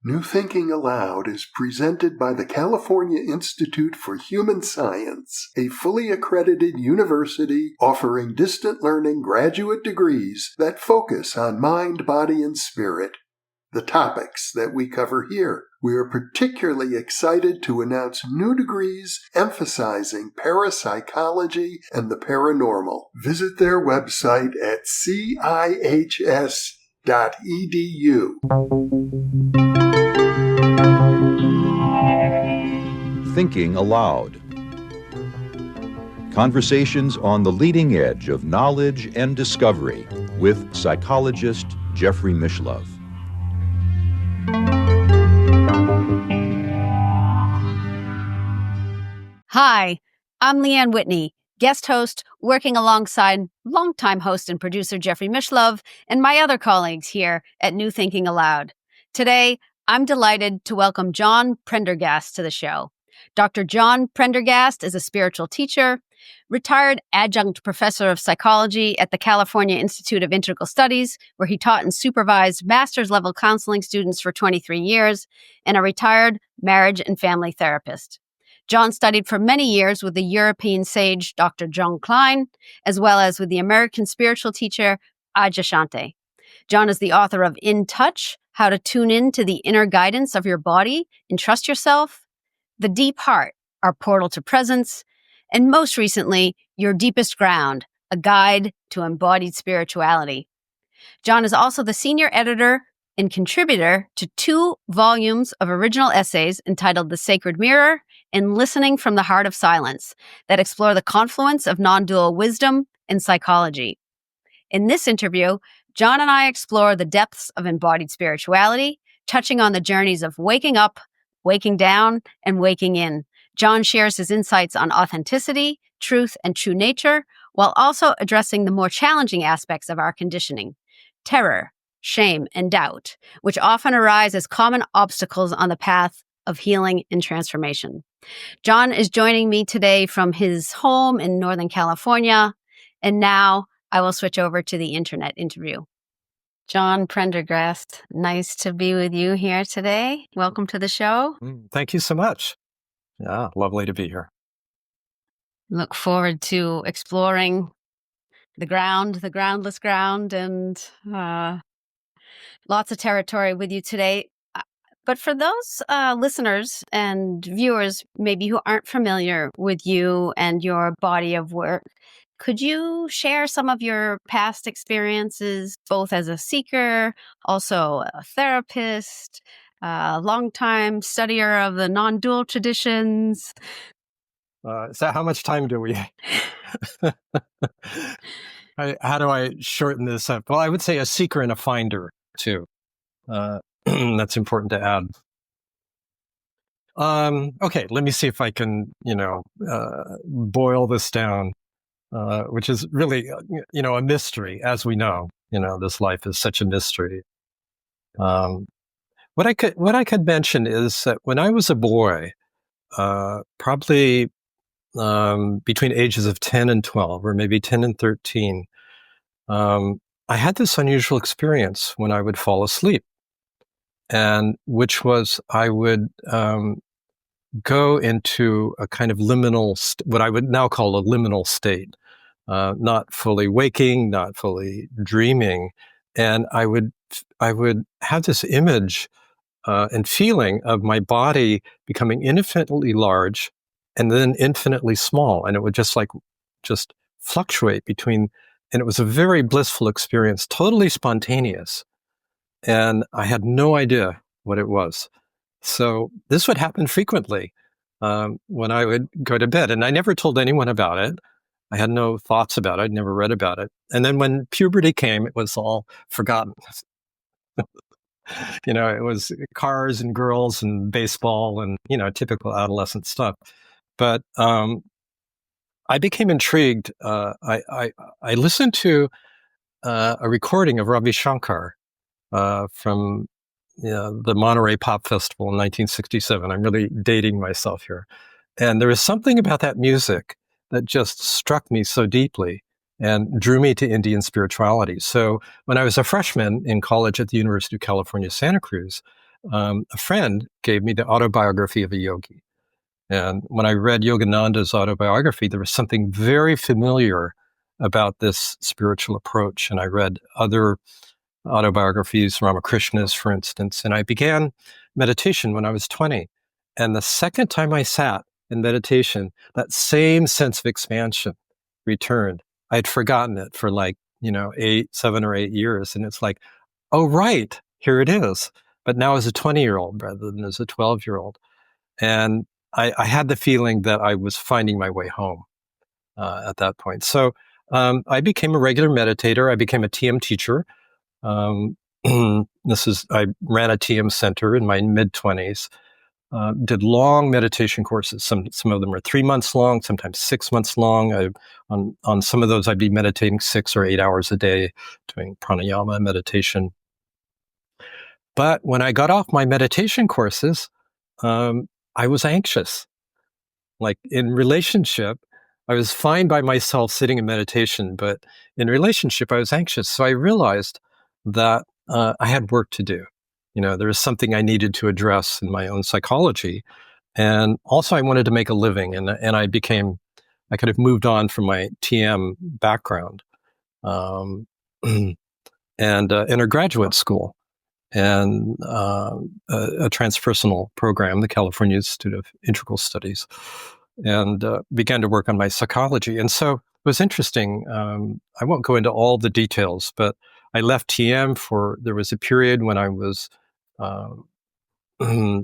New Thinking Aloud is presented by the California Institute for Human Science, a fully accredited university offering distant learning graduate degrees that focus on mind, body, and spirit. The topics that we cover here. We are particularly excited to announce new degrees emphasizing parapsychology and the paranormal. Visit their website at cihs.edu. Thinking Aloud. Conversations on the leading edge of knowledge and discovery with psychologist Jeffrey Mishlove. Hi, I'm Leanne Whitney, guest host working alongside longtime host and producer Jeffrey Mishlove and my other colleagues here at New Thinking Aloud. Today, I'm delighted to welcome John Prendergast to the show. Dr. John Prendergast is a spiritual teacher, retired Adjunct Professor of Psychology at the California Institute of Integral Studies, where he taught and supervised master's level counseling students for 23 years, and a retired marriage and family therapist. John studied for many years with the European sage Dr. John Klein, as well as with the American spiritual teacher Adyashanti. John is the author of In Touch, How to Tune In to the Inner Guidance of Your Body and Trust Yourself, The Deep Heart, Our Portal to Presence, and most recently, Your Deepest Ground, A Guide to Embodied Spirituality. John is also the senior editor and contributor to 2 volumes of original essays entitled The Sacred Mirror and Listening from the Heart of Silence that explore the confluence of non-dual wisdom and psychology. In this interview, John and I explore the depths of embodied spirituality, touching on the journeys of waking up, waking down, and waking in. John shares his insights on authenticity, truth, and true nature, while also addressing the more challenging aspects of our conditioning: terror, shame, and doubt, which often arise as common obstacles on the path of healing and transformation. John is joining me today from his home in Northern California, and now I will switch over to the internet interview. John Prendergast, nice to be with you here today. Welcome to the show. Thank you so much. Yeah, lovely to be here. Look forward to exploring the groundless ground, and lots of territory with you today. But for those listeners and viewers maybe who aren't familiar with you and your body of work, could you share some of your past experiences, both as a seeker, also a therapist, a longtime studier of the non-dual traditions? So how much time do we? How do I shorten this up? Well, I would say a seeker and a finder, too. That's important to add. Okay, let me see if I can, boil this down, which is really, a mystery, as we know. This life is such a mystery. What I could mention is that when I was a boy, probably between ages of 10 and 12, or maybe 10 and 13, I had this unusual experience when I would fall asleep. And which was I would go into a kind of liminal, what I would now call a liminal state, not fully waking, not fully dreaming, and I would have this image and feeling of my body becoming infinitely large and then infinitely small, and it would just fluctuate between, and it was a very blissful experience, totally spontaneous. And I had no idea what it was. So this would happen frequently when I would go to bed. And I never told anyone about it. I had no thoughts about it. I'd never read about it. And then when puberty came, it was all forgotten. It was cars and girls and baseball and, typical adolescent stuff. But I became intrigued. I listened to a recording of Ravi Shankar from the Monterey Pop Festival in 1967. I'm really dating myself here. And there was something about that music that just struck me so deeply and drew me to Indian spirituality. So when I was a freshman in college at the University of California, Santa Cruz, a friend gave me the autobiography of a yogi. And when I read Yogananda's autobiography, there was something very familiar about this spiritual approach. And I read other autobiographies, Ramakrishna's, for instance, and I began meditation when I was 20. And the second time I sat in meditation, that same sense of expansion returned. I had forgotten it for 7 or 8 years. And it's like, oh, right, here it is. But now as a 20-year-old rather than as a 12-year-old. And I had the feeling that I was finding my way home at that point. So I became a regular meditator. I became a TM teacher. I ran a TM center in my mid-20s. Did long meditation courses. Some of them are 3 months long, sometimes 6 months long. On some of those, I'd be meditating 6 or 8 hours a day, doing pranayama meditation. But when I got off my meditation courses, I was anxious. Like in relationship, I was fine by myself sitting in meditation, but in relationship, I was anxious. So I realized that I had work to do. There was something I needed to address in my own psychology. And also I wanted to make a living. And I kind of moved on from my TM background and entered graduate school and a transpersonal program, the California Institute of Integral Studies, and began to work on my psychology. And so it was interesting. I won't go into all the details, but I left TM there was a period when I was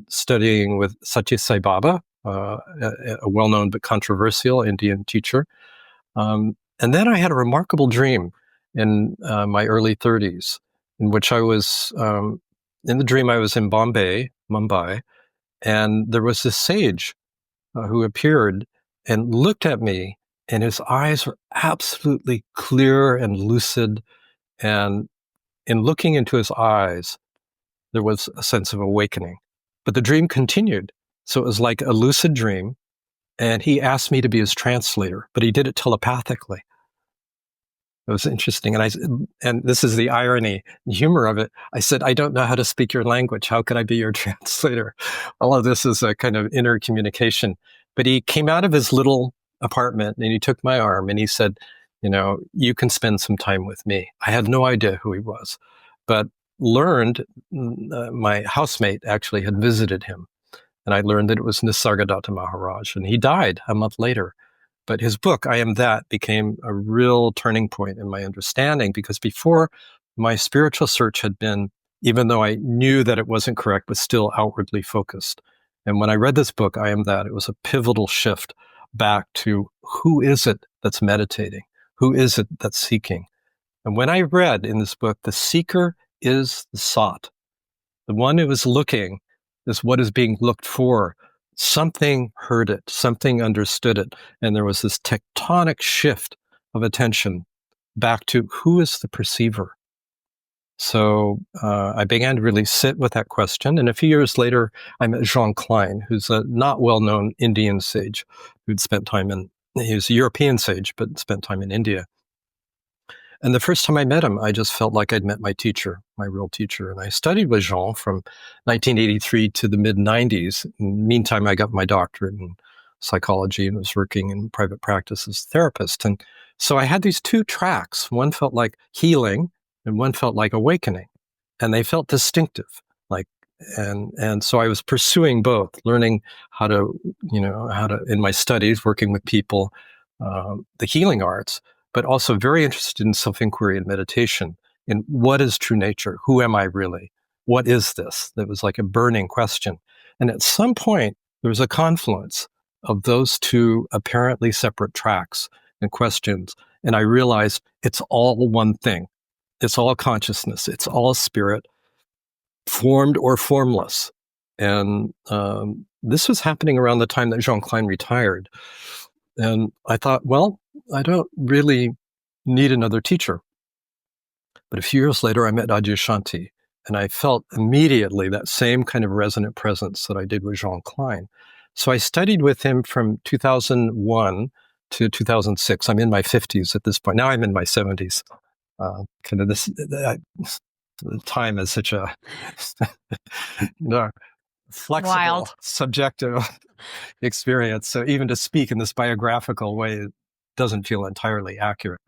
studying with Satya Sai Baba, a well-known but controversial Indian teacher. And then I had a remarkable dream in my early 30s, in which I was, in the dream I was in Mumbai, and there was this sage who appeared and looked at me, and his eyes were absolutely clear and lucid. And in looking into his eyes, there was a sense of awakening. But the dream continued. So it was like a lucid dream. And he asked me to be his translator, but he did it telepathically. It was interesting. And this is the irony and humor of it. I said, I don't know how to speak your language. How can I be your translator? All of this is a kind of inner communication. But he came out of his little apartment and he took my arm and he said, you can spend some time with me. I had no idea who he was, but learned my housemate actually had visited him. And I learned that it was Nisargadatta Maharaj, and he died a month later. But his book, I Am That, became a real turning point in my understanding, because before, my spiritual search had been, even though I knew that it wasn't correct, was still outwardly focused. And when I read this book, I Am That, it was a pivotal shift back to who is it that's meditating? Who is it that's seeking? And when I read in this book, the seeker is the sought. The one who is looking is what is being looked for. Something heard it, something understood it. And there was this tectonic shift of attention back to who is the perceiver. So I began to really sit with that question. And a few years later, I met Jean Klein, who's a not well-known Indian sage who'd spent time he was a European sage, but spent time in India. And the first time I met him, I just felt like I'd met my teacher, my real teacher. And I studied with Jean from 1983 to the mid-90s. Meantime, I got my doctorate in psychology and was working in private practice as a therapist. And so I had these two tracks. One felt like healing and one felt like awakening. And they felt distinctive. And so I was pursuing both, learning how to, in my studies, working with people, the healing arts, but also very interested in self-inquiry and meditation, in what is true nature? Who am I really? What is this? That was like a burning question. And at some point, there was a confluence of those two apparently separate tracks and questions. And I realized it's all one thing. It's all consciousness. It's all spirit, formed or formless. And this was happening around the time that Jean Klein retired. And I thought, well, I don't really need another teacher. But a few years later, I met Adyashanti, and I felt immediately that same kind of resonant presence that I did with Jean Klein. So I studied with him from 2001 to 2006. I'm in my 50s at this point. Now I'm in my 70s. time is such a flexible, Wild. subjective experience. So even to speak in this biographical way, it doesn't feel entirely accurate.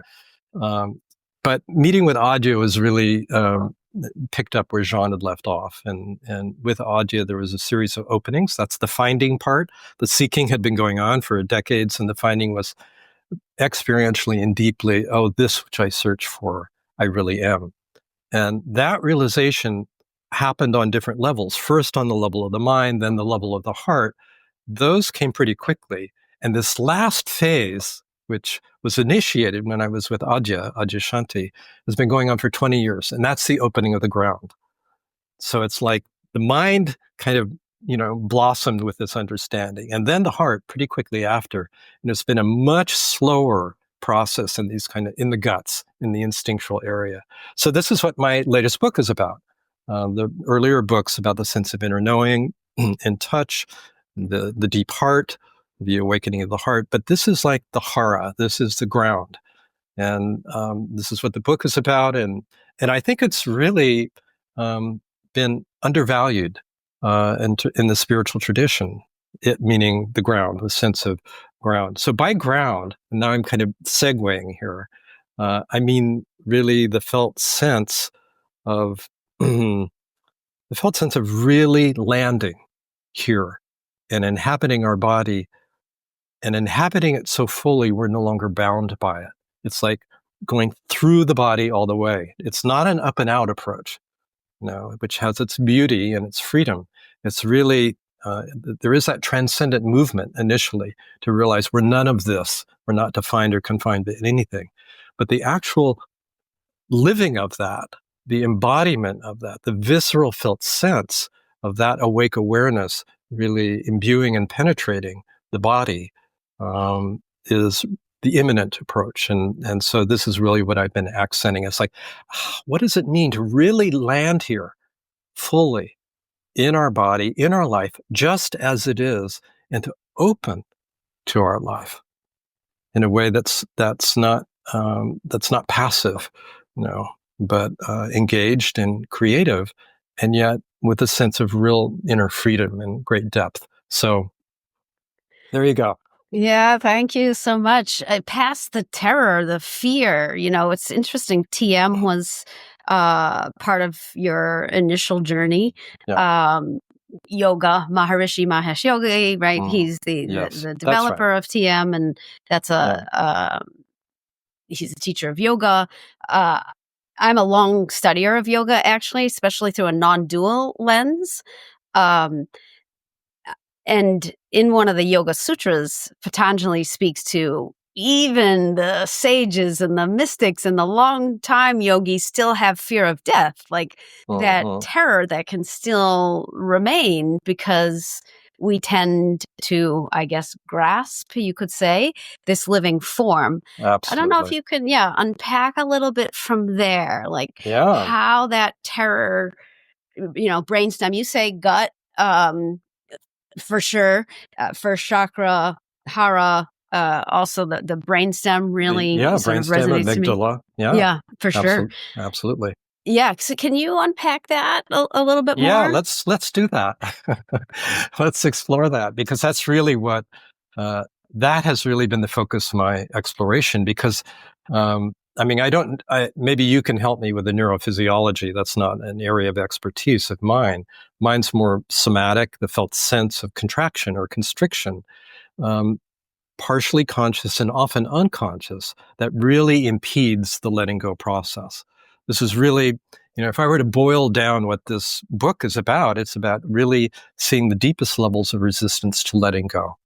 But meeting with Adya was really picked up where Jean had left off. And with Adya, there was a series of openings. That's the finding part. The seeking had been going on for decades, and the finding was experientially and deeply, oh, this which I search for, I really am. And that realization happened on different levels. First on the level of the mind, then the level of the heart. Those came pretty quickly. And this last phase, which was initiated when I was with Adya Shanti, has been going on for 20 years. And that's the opening of the ground. So it's like the mind kind of, blossomed with this understanding. And then the heart pretty quickly after. And it's been a much slower process in these in the guts, in the instinctual area. So this is what my latest book is about. The earlier books about the sense of inner knowing and touch, the deep heart, the awakening of the heart. But this is like the hara. This is the ground. And this is what the book is about. And I think it's really been undervalued in the spiritual tradition, it meaning the ground, the sense of ground. So by ground, and now I'm kind of segueing here, I mean really the felt sense of really landing here and inhabiting our body, and inhabiting it so fully we're no longer bound by it. It's like going through the body all the way. It's not an up and out approach, which has its beauty and its freedom. It's really, there is that transcendent movement initially to realize we're none of this. We're not defined or confined to anything. But the actual living of that, the embodiment of that, the visceral felt sense of that awake awareness really imbuing and penetrating the body is the imminent approach. And so this is really what I've been accenting. It's like, what does it mean to really land here fully in our body, in our life, just as it is, and to open to our life in a way that's not passive, but engaged and creative, and yet with a sense of real inner freedom and great depth. So there you go. Yeah, thank you so much. Past the terror, the fear, it's interesting. TM was part of your initial journey. Yeah. Yoga, Maharishi Mahesh Yogi, right? He's the developer of TM, and that's he's a teacher of yoga. I'm a long studier of yoga, actually, especially through a non-dual lens. And in one of the Yoga Sutras, Patanjali speaks to even the sages and the mystics and the long-time yogis still have fear of death, like that terror that can still remain because we tend to, I guess, grasp, you could say, this living form. Absolutely. I don't know if you can, unpack a little bit from there, like how that terror, brainstem, you say gut, for sure. First chakra, hara, also the brainstem really sort of resonates to me. Amygdala. Yeah, for sure. Absolutely. Yeah. So can you unpack that a little bit more? Yeah, let's do that. Let's explore that, because that's really what that has really been the focus of my exploration. Because maybe you can help me with the neurophysiology. That's not an area of expertise of mine. Mine's more somatic, the felt sense of contraction or constriction, partially conscious and often unconscious, that really impedes the letting go process. This is really, if I were to boil down what this book is about, it's about really seeing the deepest levels of resistance to letting go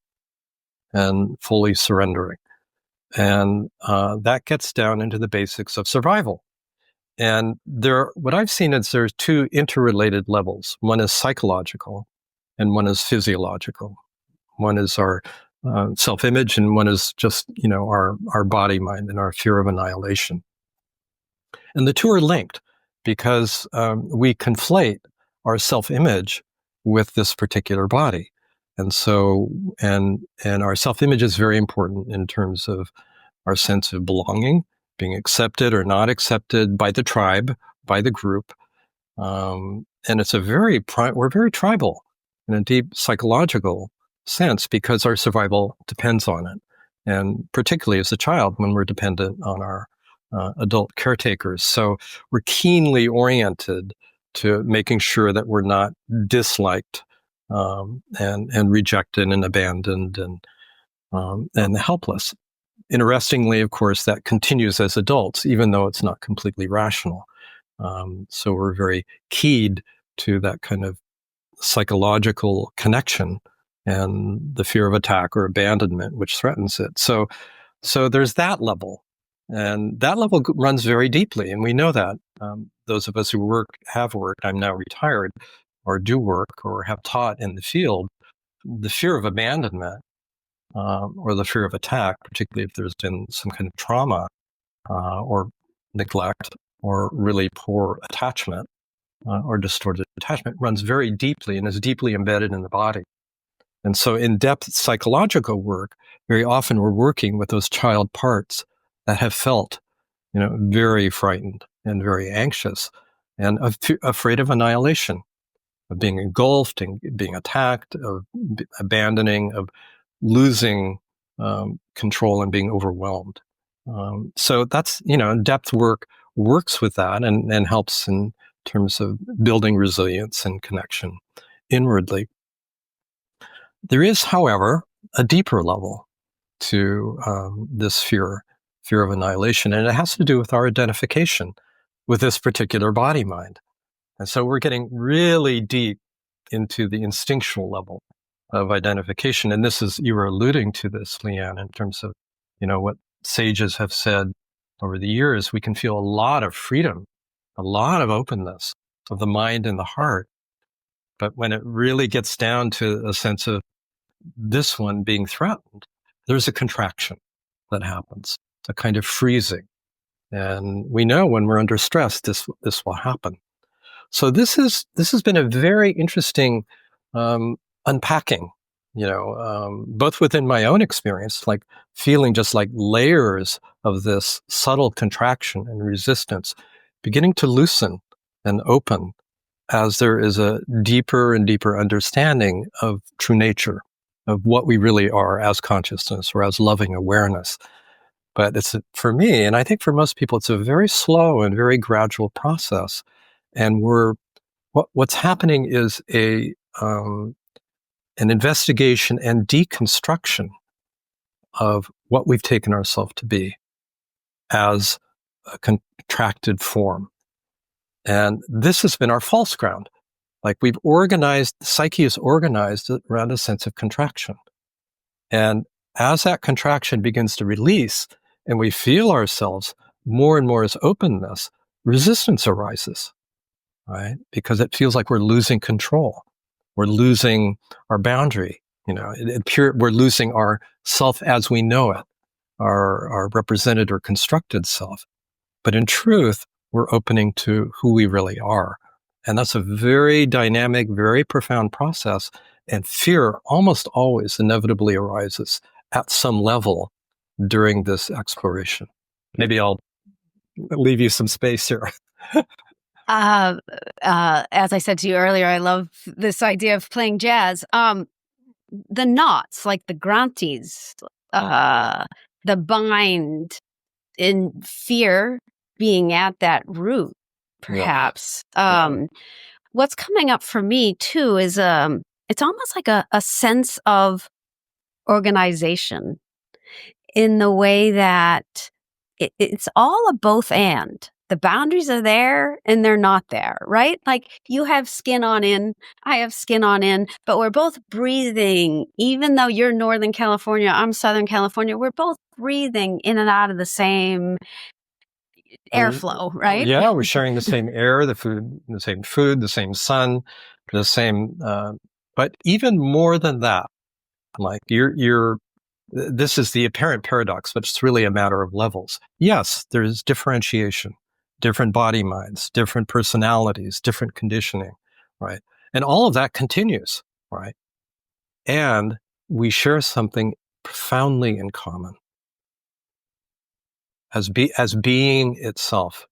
and fully surrendering. And that gets down into the basics of survival. And what I've seen is there's two interrelated levels. One is psychological and one is physiological. One is our self-image, and one is just, our body, mind, and our fear of annihilation. And the two are linked because we conflate our self-image with this particular body. And so, and our self-image is very important in terms of our sense of belonging, being accepted or not accepted by the tribe, by the group. And it's we're very tribal in a deep psychological sense because our survival depends on it. And particularly as a child when we're dependent on our adult caretakers. So we're keenly oriented to making sure that we're not disliked and rejected and abandoned and helpless. Interestingly, of course, that continues as adults, even though it's not completely rational. So we're very keyed to that kind of psychological connection and the fear of attack or abandonment, which threatens it. So there's that level. And that level runs very deeply. And we know that. Those of us who have worked, I'm now retired, or do work, or have taught in the field, the fear of abandonment or the fear of attack, particularly if there's been some kind of trauma or neglect or really poor attachment or distorted attachment, runs very deeply and is deeply embedded in the body. And so in-depth psychological work, very often we're working with those child parts that have felt, very frightened and very anxious and afraid of annihilation, of being engulfed and being attacked, of abandoning, of losing control and being overwhelmed. So that's, depth work works with that and helps in terms of building resilience and connection inwardly. There is, however, a deeper level to this fear of annihilation, and it has to do with our identification with this particular body-mind. And so we're getting really deep into the instinctual level of identification. And you were alluding to this, Leanne, in terms of, what sages have said over the years. We can feel a lot of freedom, a lot of openness of the mind and the heart. But when it really gets down to a sense of this one being threatened, there's a contraction that happens, a kind of freezing. And we know when we're under stress, this will happen. So this has been a very interesting unpacking, both within my own experience, like feeling just like layers of this subtle contraction and resistance beginning to loosen and open as there is a deeper and deeper understanding of true nature, of what we really are as consciousness or as loving awareness. But for me, and I think for most people, it's a very slow and very gradual process. And what's happening is an investigation and deconstruction of what we've taken ourselves to be as a contracted form. And this has been our false ground. Like psyche is organized around a sense of contraction. And as that contraction begins to release and we feel ourselves more and more as openness, resistance arises, right? Because it feels like we're losing control. We're losing our boundary. We're losing our self as we know it, our represented or constructed self. But in truth, we're opening to who we really are. And that's a very dynamic, very profound process. And fear almost always inevitably arises at some level during this exploration. Maybe I'll leave you some space here. As I said to you earlier, I love this idea of playing jazz. The knots, like the granties, the bind in fear being at that root, perhaps. Yeah. What's coming up for me too is it's almost like a sense of organization in the way that it's all a both and. The boundaries are there and they're not there, right? Like you have skin on in, I have skin on in, but we're both breathing. Even though you're Northern California, I'm Southern California, we're both breathing in and out of the same airflow, right? Yeah, we're sharing the same air, the same food, the same sun, the same, but even more than that, like this is the apparent paradox, but it's really a matter of levels. Yes, there's differentiation, different body minds, different personalities, different conditioning, right? And all of that continues, right? And we share something profoundly in common as being itself.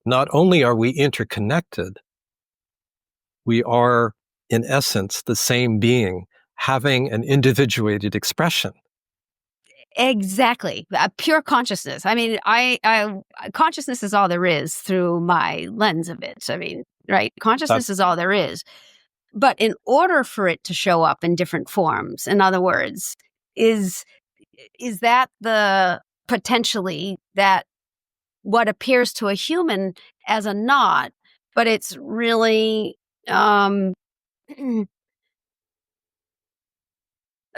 Not only are we interconnected, we are, in essence, the same being having an individuated expression. Exactly. Pure consciousness. I mean, consciousness is all there is through my lens of it. I mean, right? Consciousness is all there is. But in order for it to show up in different forms, in other words, is that the potentially that what appears to a human as a knot, but it's really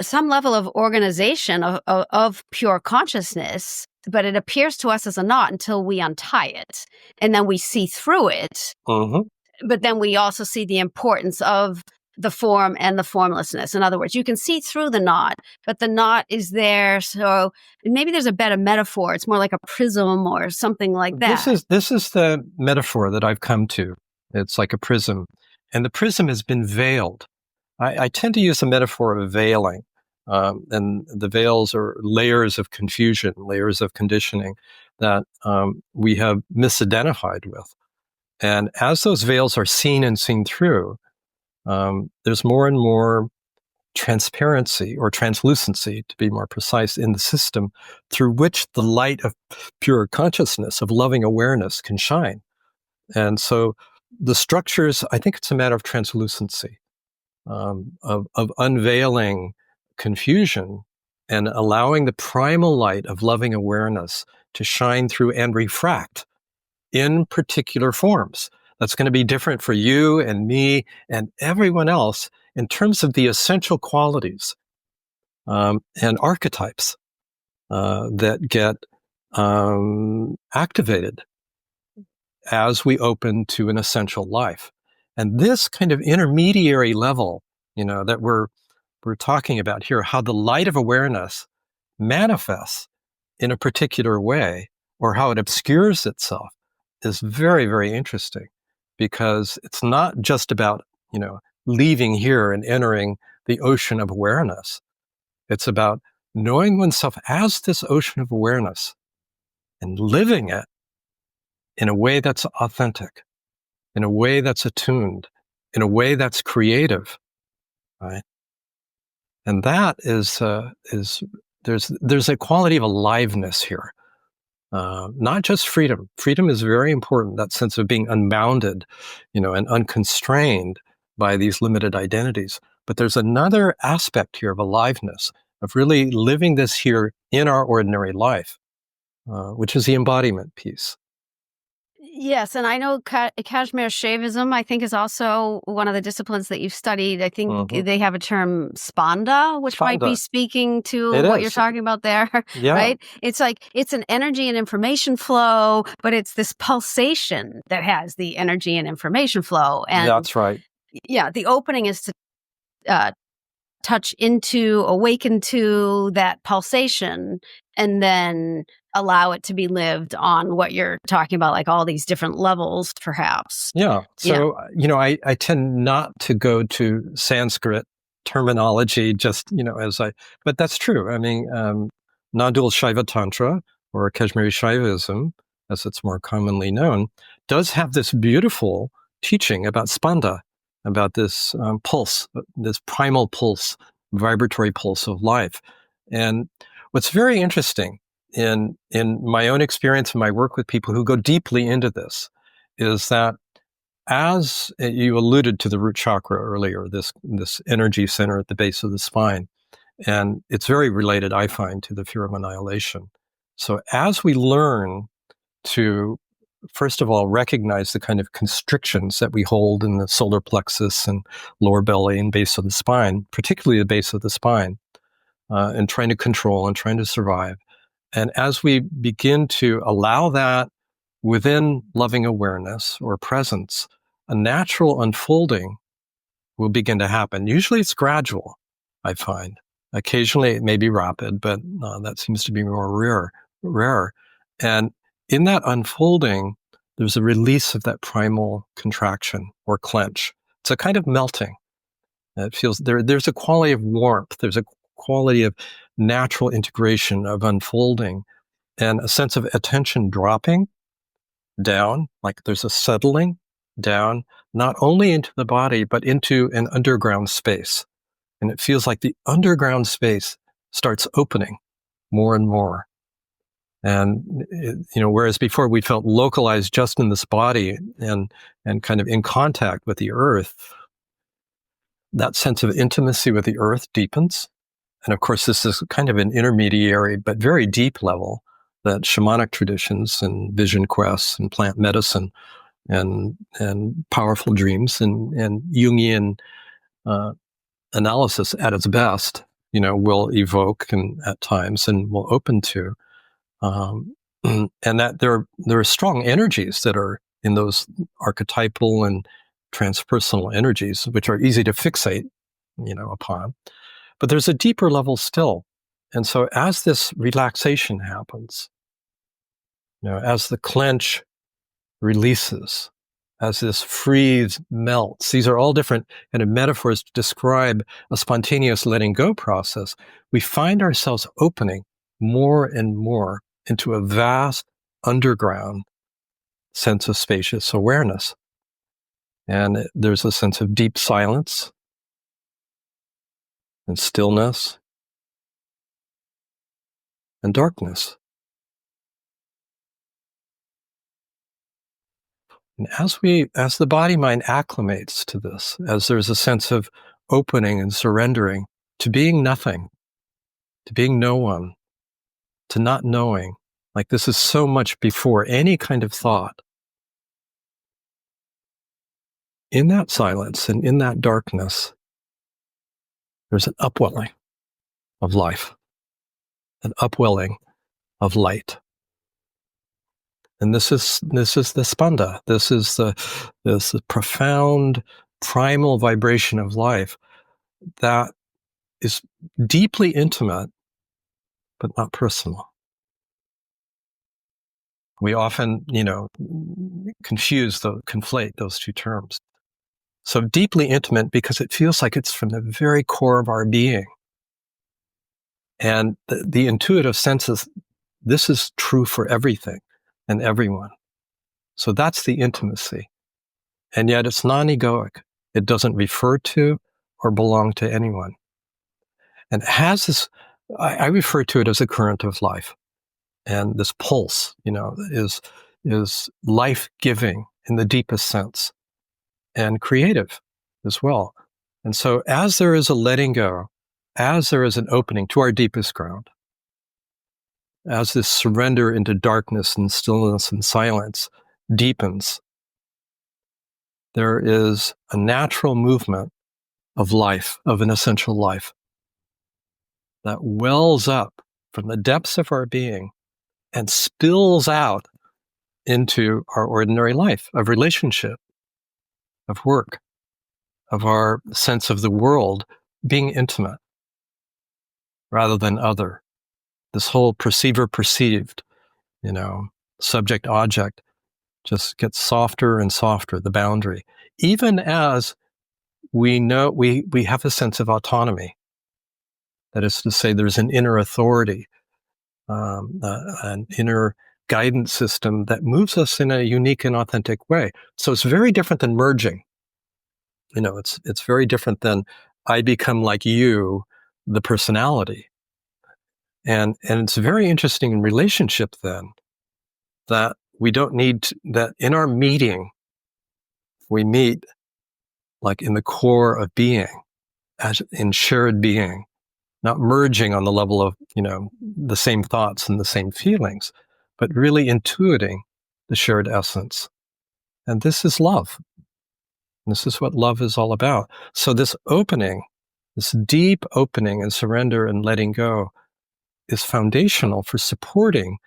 some level of organization of pure consciousness, but it appears to us as a knot until we untie it. And then we see through it. Mm-hmm. But then we also see the importance of the form and the formlessness. In other words, you can see through the knot, but the knot is there. So maybe there's a better metaphor. It's more like a prism or something like that. This is the metaphor that I've come to. It's like a prism. And the prism has been veiled. I tend to use the metaphor of veiling. And the veils are layers of confusion, layers of conditioning that we have misidentified with. And as those veils are seen and seen through, there's more and more transparency or translucency, to be more precise, in the system through which the light of pure consciousness, of loving awareness, can shine. And so the structures, I think it's a matter of translucency, of unveiling confusion and allowing the primal light of loving awareness to shine through and refract in particular forms. That's going to be different for you and me and everyone else in terms of the essential qualities and archetypes that get activated as we open to an essential life. And this kind of intermediary level, that we're talking about here, how the light of awareness manifests in a particular way, or how it obscures itself, is very, very interesting, because it's not just about, leaving here and entering the ocean of awareness. It's about knowing oneself as this ocean of awareness and living it in a way that's authentic, in a way that's attuned, in a way that's creative, right? And that is there's a quality of aliveness here, not just freedom. Freedom is very important, that sense of being unbounded, and unconstrained by these limited identities. But there's another aspect here of aliveness, of really living this here in our ordinary life, which is the embodiment piece. Yes, and I know Kashmir Shaivism, I think, is also one of the disciplines that you've studied. I think they have a term Spanda, which might be speaking to what you're talking about there, right? It's like, it's an energy and information flow, but it's this pulsation that has the energy and information flow. And that's right. Yeah, the opening is to awaken to that pulsation, and then allow it to be lived on what you're talking about, like all these different levels, perhaps. Yeah. So, I tend not to go to Sanskrit terminology just, but that's true. I mean, non-dual Shaiva Tantra, or Kashmiri Shaivism, as it's more commonly known, does have this beautiful teaching about Spanda, about this pulse, this primal pulse, vibratory pulse of life. And what's very interesting in my own experience and my work with people who go deeply into this is that, as you alluded to the root chakra earlier, this energy center at the base of the spine, and it's very related, I find, to the fear of annihilation. So as we learn to, first of all, recognize the kind of constrictions that we hold in the solar plexus and lower belly and base of the spine, particularly the base of the spine, and trying to control and trying to survive. And as we begin to allow that within loving awareness or presence, a natural unfolding will begin to happen. Usually it's gradual, I find. Occasionally it may be rapid, but that seems to be more rare. And in that unfolding, there's a release of that primal contraction or clench. It's a kind of melting. It feels there's a quality of warmth. There's a quality of natural integration, of unfolding, and a sense of attention dropping down, like there's a settling, down, not only into the body, but into an underground space. And it feels like the underground space starts opening more and more. And, whereas before we felt localized just in this body and kind of in contact with the earth, that sense of intimacy with the earth deepens. And of course, this is kind of an intermediary, but very deep level that shamanic traditions and vision quests and plant medicine and powerful dreams and Jungian analysis at its best, will evoke and at times and will open to. And that there are strong energies that are in those archetypal and transpersonal energies, which are easy to fixate, upon. But there's a deeper level still. And so as this relaxation happens, as the clench releases, as this freeze melts, these are all different kind of metaphors to describe a spontaneous letting go process. We find ourselves opening more and more into a vast underground sense of spacious awareness. And there's a sense of deep silence and stillness and darkness. And as the body-mind acclimates to this, as there's a sense of opening and surrendering to being nothing, to being no one, to not knowing, like this is so much before any kind of thought. In that silence and in that darkness, there's an upwelling of life, an upwelling of light. And this is the Spanda. This is this profound primal vibration of life that is deeply intimate, but not personal. We often, conflate those two terms. So deeply intimate because it feels like it's from the very core of our being. And the intuitive sense is this is true for everything and everyone. So that's the intimacy. And yet it's non-egoic. It doesn't refer to or belong to anyone. And it has this, I refer to it as a current of life. And this pulse, is life-giving in the deepest sense and creative as well. And so as there is a letting go, as there is an opening to our deepest ground, as this surrender into darkness and stillness and silence deepens, there is a natural movement of life, of an essential life, that wells up from the depths of our being and spills out into our ordinary life of relationship, of work, of our sense of the world being intimate rather than other. This whole perceiver-perceived, subject-object just gets softer and softer, the boundary. Even as we know, we have a sense of autonomy. That is to say, there's an inner authority, an inner guidance system that moves us in a unique and authentic way. So it's very different than merging. It's very different than I become like you, the personality. And it's very interesting in relationship then that we don't need that in our meeting, we meet like in the core of being, as in shared being, not merging on the level of, the same thoughts and the same feelings, but really intuiting the shared essence. And this is love. This is what love is all about. So this opening, this deep opening and surrender and letting go is foundational for supporting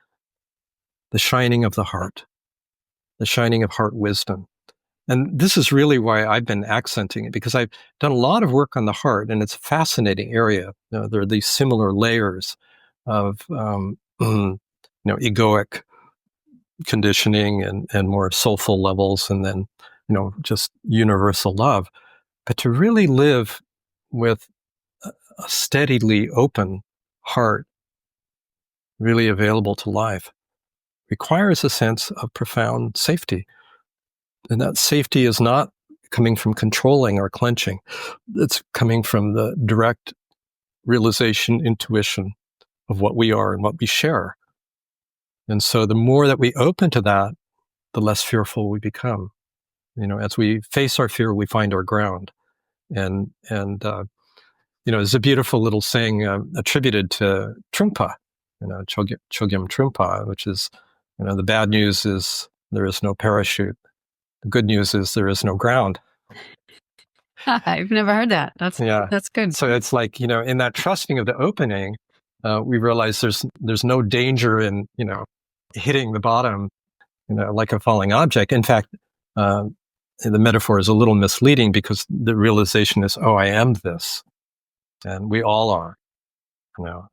the shining of the heart, the shining of heart wisdom. And this is really why I've been accenting it, because I've done a lot of work on the heart, and it's a fascinating area. There are these similar layers of, egoic conditioning and more soulful levels, and then, just universal love. But to really live with a steadily open heart, really available to life, requires a sense of profound safety And that safety is not coming from controlling or clenching. It's coming from the direct realization, intuition of what we are and what we share. And so the more that we open to that, the less fearful we become. As we face our fear, we find our ground. And there's a beautiful little saying attributed to Trungpa, Chogyam Trungpa, which is, the bad news is there is no parachute. The good news is there is no ground. I've never heard that. That's good. So it's like, in that trusting of the opening, we realize there's no danger in, hitting the bottom, like a falling object. In fact, the metaphor is a little misleading because the realization is, oh, I am this. And we all are,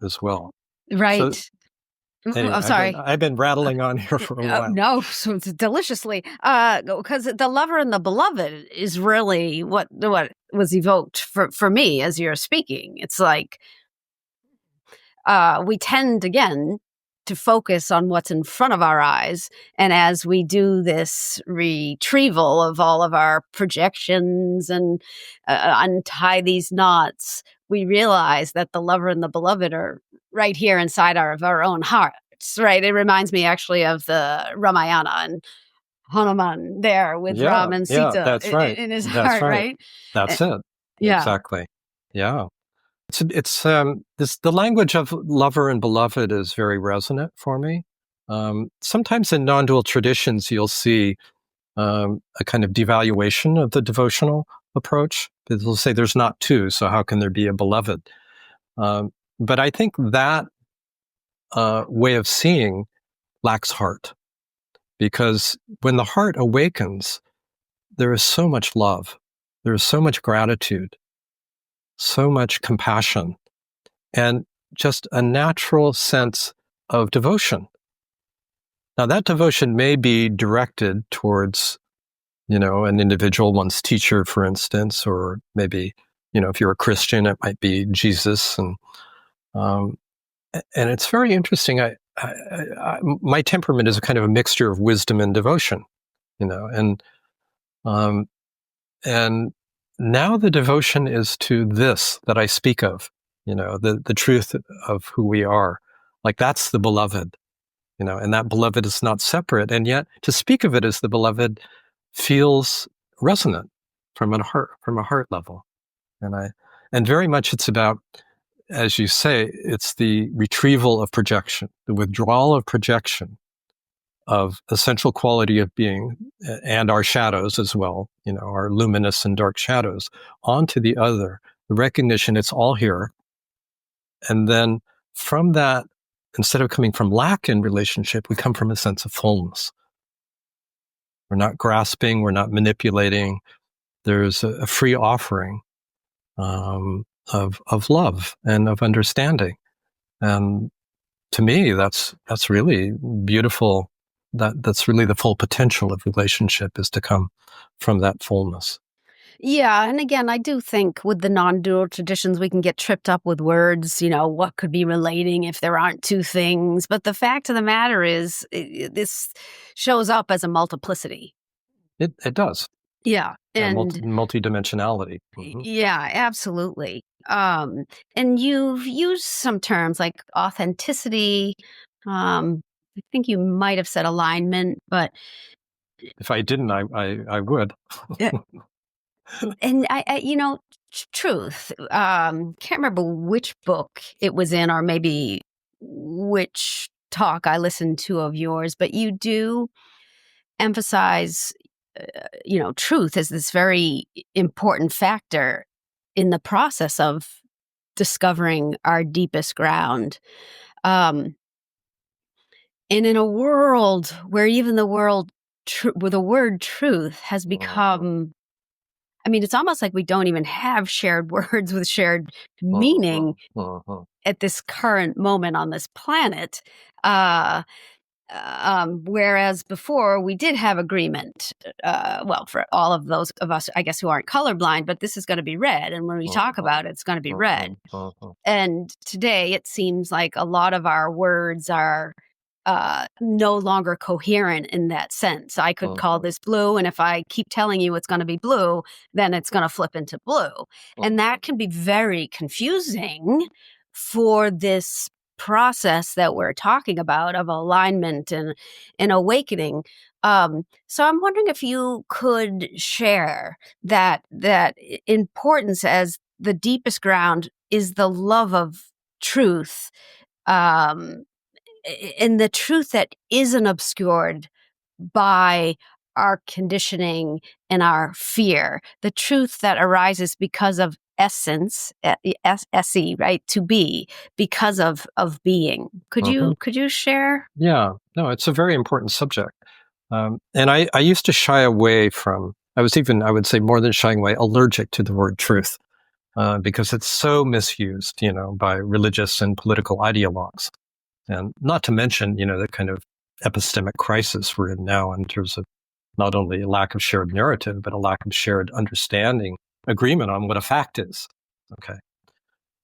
as well. Right. So, anyway, I'm sorry. I've been rattling on here for a while. No, so it's deliciously. Because the lover and the beloved is really what was evoked for me as you're speaking. It's like we tend, again, to focus on what's in front of our eyes. And as we do this retrieval of all of our projections and untie these knots, we realize that the lover and the beloved are right here inside of our own hearts, right? It reminds me actually of the Ramayana and Hanuman there with Ram and Sita that's right. in his That's heart, right? That's it. Yeah. Exactly. Yeah. It's the language of lover and beloved is very resonant for me. Sometimes in non-dual traditions, you'll see a kind of devaluation of the devotional approach. They'll say there's not two, so how can there be a beloved? But I think that way of seeing lacks heart, because when the heart awakens, there is so much love, there is so much gratitude, so much compassion, and just a natural sense of devotion. Now, that devotion may be directed towards, an individual, one's teacher, for instance, or maybe, if you're a Christian, it might be Jesus. And it's very interesting. My temperament is a kind of a mixture of wisdom and devotion, and now the devotion is to this that I speak of, the truth of who we are. Like, that's the beloved, and that beloved is not separate. And yet to speak of it as the beloved feels resonant from a heart level. And very much it's about, as you say, it's the retrieval of projection, the withdrawal of projection of essential quality of being and our shadows as well, our luminous and dark shadows, onto the other, the recognition it's all here. And then from that, instead of coming from lack in relationship, we come from a sense of fullness. We're not grasping, we're not manipulating. There's a free offering of love and of understanding. And to me, that's really beautiful. That's really the full potential of relationship, is to come from that fullness. Yeah. And again, I do think with the non-dual traditions, we can get tripped up with words, what could be relating if there aren't two things. But the fact of the matter is, this shows up as a multiplicity. It does. Yeah. And multidimensionality. Mm-hmm. Yeah, absolutely. And you've used some terms like authenticity. I think you might have said alignment, but if I didn't, I would. And I truth. Can't remember which book it was in, or maybe which talk I listened to of yours, but you do emphasize, truth as this very important factor in the process of discovering our deepest ground. And in a world where even the word truth has become, it's almost like we don't even have shared words with shared meaning at this current moment on this planet. Whereas before we did have agreement, for all of those of us, I guess, who aren't colorblind, but this is going to be red. And when we talk about it, it's going to be red. And today it seems like a lot of our words are no longer coherent in that sense. I could call this blue, and if I keep telling you it's going to be blue, then it's going to flip into blue. And that can be very confusing for this process that we're talking about of alignment and awakening. So I'm wondering if you could share that importance as the deepest ground is the love of truth, and the truth that isn't obscured by our conditioning and our fear, the truth that arises because of essence, SE, right? To be, because of being. Could you share? Yeah, no, it's a very important subject. And I used to shy away from, I would say more than shying away, allergic to the word truth, because it's so misused, by religious and political ideologues. And not to mention, the kind of epistemic crisis we're in now in terms of not only a lack of shared narrative, but a lack of shared understanding, agreement on what a fact is. Okay.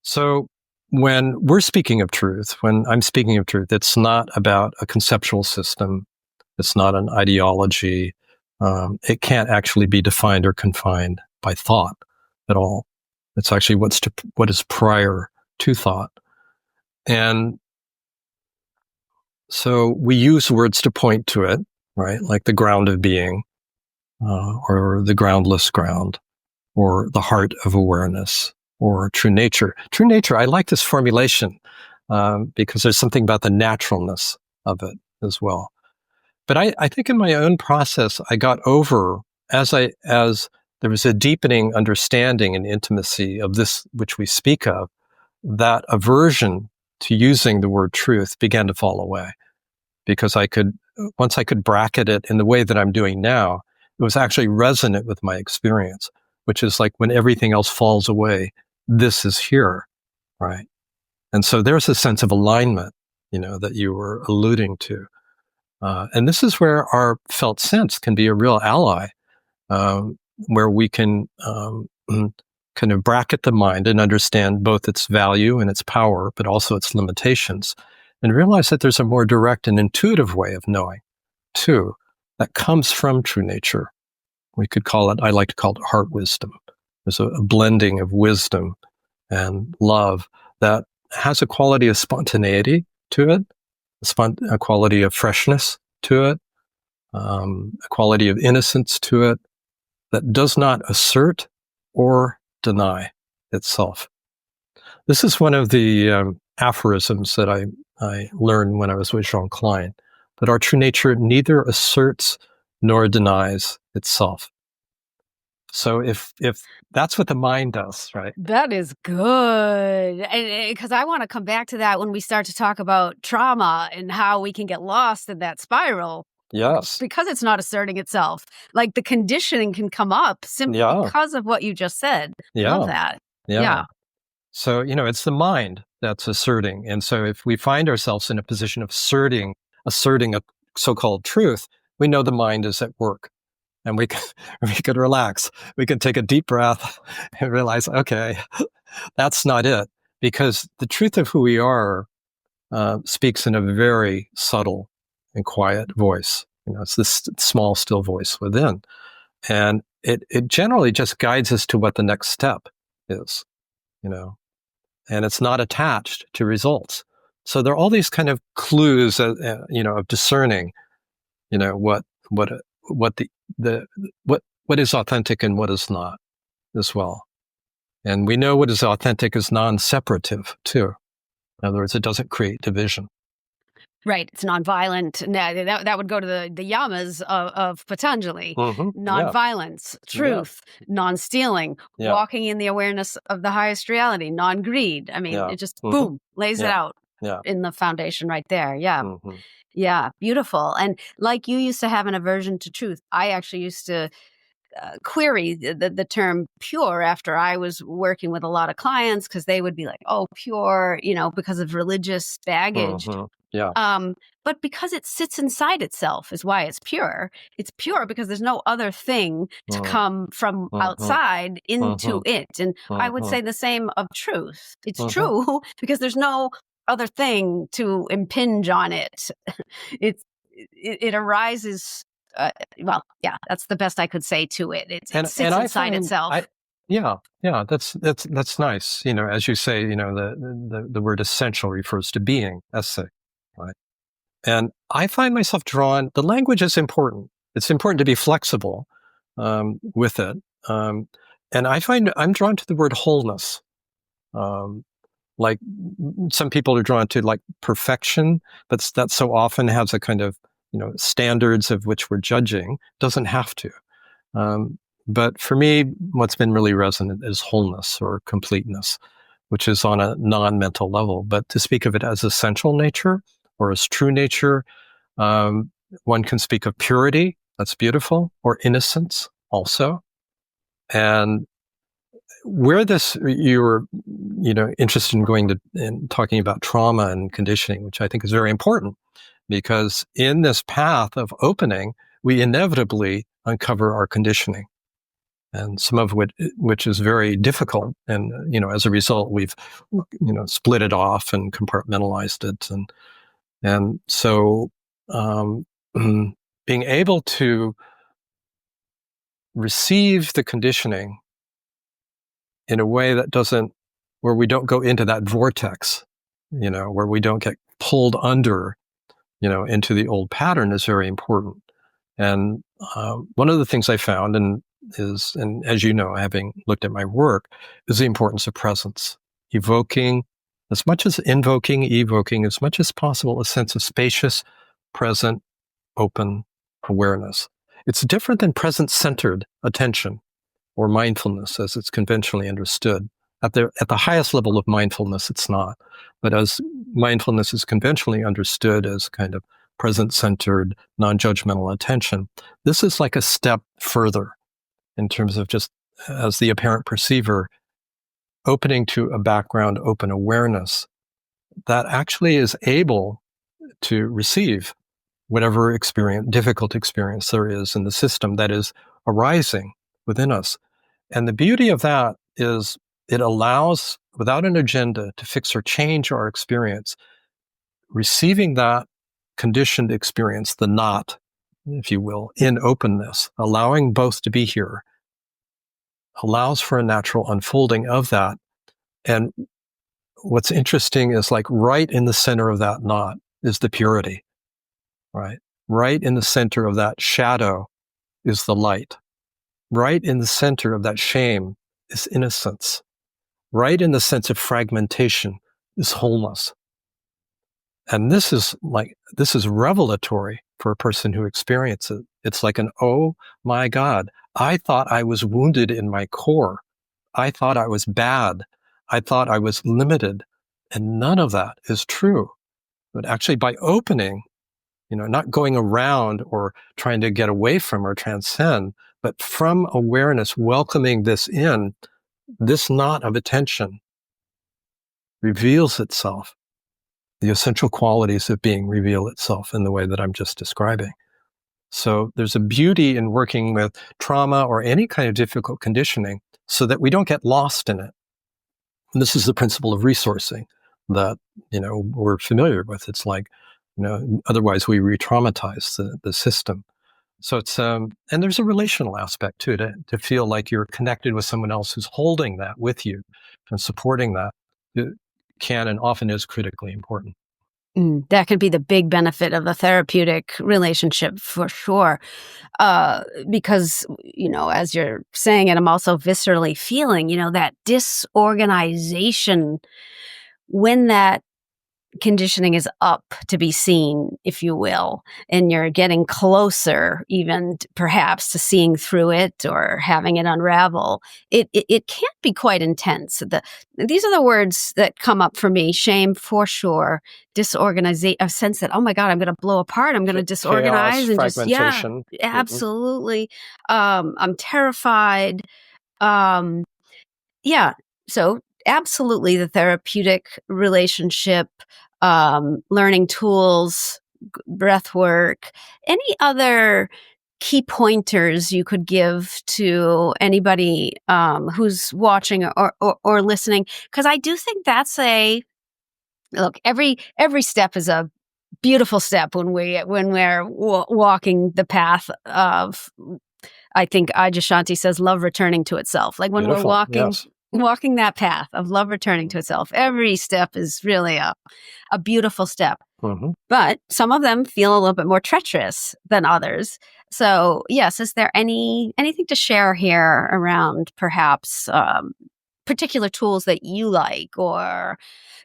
So when we're speaking of truth, when I'm speaking of truth, it's not about a conceptual system. It's not an ideology. It can't actually be defined or confined by thought at all. It's actually what is prior to thought. And so we use words to point to it, right? Like the ground of being, or the groundless ground, or the heart of awareness, or true nature. True nature, I like this formulation because there's something about the naturalness of it as well. But I think in my own process, I got over, as there was a deepening understanding and intimacy of this, which we speak of, that aversion to using the word truth began to fall away. Because once I could bracket it in the way that I'm doing now, it was actually resonant with my experience, which is like when everything else falls away, this is here, right? And so there's a sense of alignment, that you were alluding to. And this is where our felt sense can be a real ally, where we can kind of bracket the mind and understand both its value and its power, but also its limitations, and realize that there's a more direct and intuitive way of knowing, too, that comes from true nature. I like to call it heart wisdom. There's a blending of wisdom and love that has a quality of spontaneity to it, a quality of freshness to it, a quality of innocence to it that does not assert or deny itself. This is one of the aphorisms that I learned when I was with Jean Klein, that our true nature neither asserts nor denies itself. So if that's what the mind does, right? That is good. Because I want to come back to that when we start to talk about trauma and how we can get lost in that spiral. Yes. Because it's not asserting itself. Like the conditioning can come up simply because of what you just said. Yeah. Love that. Yeah. So, it's the mind that's asserting. And so if we find ourselves in a position of asserting a so-called truth, we know the mind is at work. And we could relax. We can take a deep breath and realize, okay, that's not it. Because the truth of who we are speaks in a very subtle and quiet voice. It's this small, still voice within. And it generally just guides us to what the next step is, and it's not attached to results. So there are all these kind of clues, of discerning, what is authentic and what is not as well. And we know what is authentic is non-separative too. In other words, it doesn't create division. Right. It's nonviolent. That would go to the yamas of Patanjali. Mm-hmm. Nonviolence, truth, non-stealing, walking in the awareness of the highest reality, non-greed. I mean, it just, boom, lays it out in the foundation right there. Yeah. Mm-hmm. Yeah. Beautiful. And like you used to have an aversion to truth, I actually used to query the term pure after I was working with a lot of clients because they would be like, oh, pure, because of religious baggage. Mm-hmm. Yeah. But because it sits inside itself is why it's pure. It's pure because there's no other thing to come from outside into it. And I would say the same of truth. It's true because there's no other thing to impinge on it. It arises. Well, yeah, that's the best I could say to it. It sits inside itself. Yeah, that's nice. As you say, the word essential refers to being, esse, right? And I find myself drawn. The language is important. It's important to be flexible with it. And I find I'm drawn to the word wholeness. Like some people are drawn to like perfection, but that so often has a kind of standards of which we're judging. Doesn't have to. But for me, what's been really resonant is wholeness or completeness, which is on a non-mental level. But to speak of it as essential nature or as true nature, one can speak of purity. That's beautiful, or innocence also. And where you were, interested in going to and talking about trauma and conditioning, which I think is very important, because in this path of opening, we inevitably uncover our conditioning, and some of which is very difficult. And as a result, we've split it off and compartmentalized it, and so being able to receive the conditioning in a way where we don't go into that vortex, where we don't get pulled under, into the old pattern is very important. And one of the things I found, and as you know, having looked at my work, is the importance of presence, evoking as much as evoking as much as possible a sense of spacious, present, open awareness. It's different than present-centered attention or mindfulness as it's conventionally understood. At the highest level of mindfulness, it's not. But as mindfulness is conventionally understood as kind of present-centered, non-judgmental attention, this is like a step further in terms of just as the apparent perceiver, opening to a background open awareness that actually is able to receive whatever difficult experience there is in the system that is arising within us. And the beauty of that is it allows, without an agenda, to fix or change our experience, receiving that conditioned experience, the not, if you will, in openness, allowing both to be here, allows for a natural unfolding of that. And what's interesting is like right in the center of that not is the purity, right? Right in the center of that shadow is the light. Right in the center of that shame is innocence. Right in the sense of fragmentation is wholeness. And this is revelatory for a person who experiences it. It's like oh my God, I thought I was wounded in my core. I thought I was bad. I thought I was limited. And none of that is true. But actually by opening, not going around or trying to get away from or transcend, but from awareness, welcoming this in, this knot of attention reveals itself. The essential qualities of being reveal itself in the way that I'm just describing. So there's a beauty in working with trauma or any kind of difficult conditioning so that we don't get lost in it. And this is the principle of resourcing that, we're familiar with. It's like, otherwise we re-traumatize the system. So it's, and there's a relational aspect too, to feel like you're connected with someone else who's holding that with you and supporting that. It can and often is critically important. That can be the big benefit of a therapeutic relationship for sure. Because, as you're saying it, I'm also viscerally feeling, that disorganization when that conditioning is up to be seen, if you will, and you're getting closer even perhaps to seeing through it or having it unravel, it can be quite intense. These are the words that come up for me: shame for sure, disorganization, a sense that, oh my God, I'm going to blow apart, I'm going to disorganize, chaos, and fragmentation. Absolutely. I'm terrified. So absolutely the therapeutic relationship, learning tools, breath work, any other key pointers you could give to anybody who's watching or listening? Because I do think that's Look, every step is a beautiful step when we're walking the path of, I think Adyashanti says, love returning to itself. Like when Beautiful. we're walking Yes. that path of love returning to itself, every step is really a beautiful step. Mm-hmm. But some of them feel a little bit more treacherous than others. So yes, is there anything to share here around perhaps particular tools that you like, or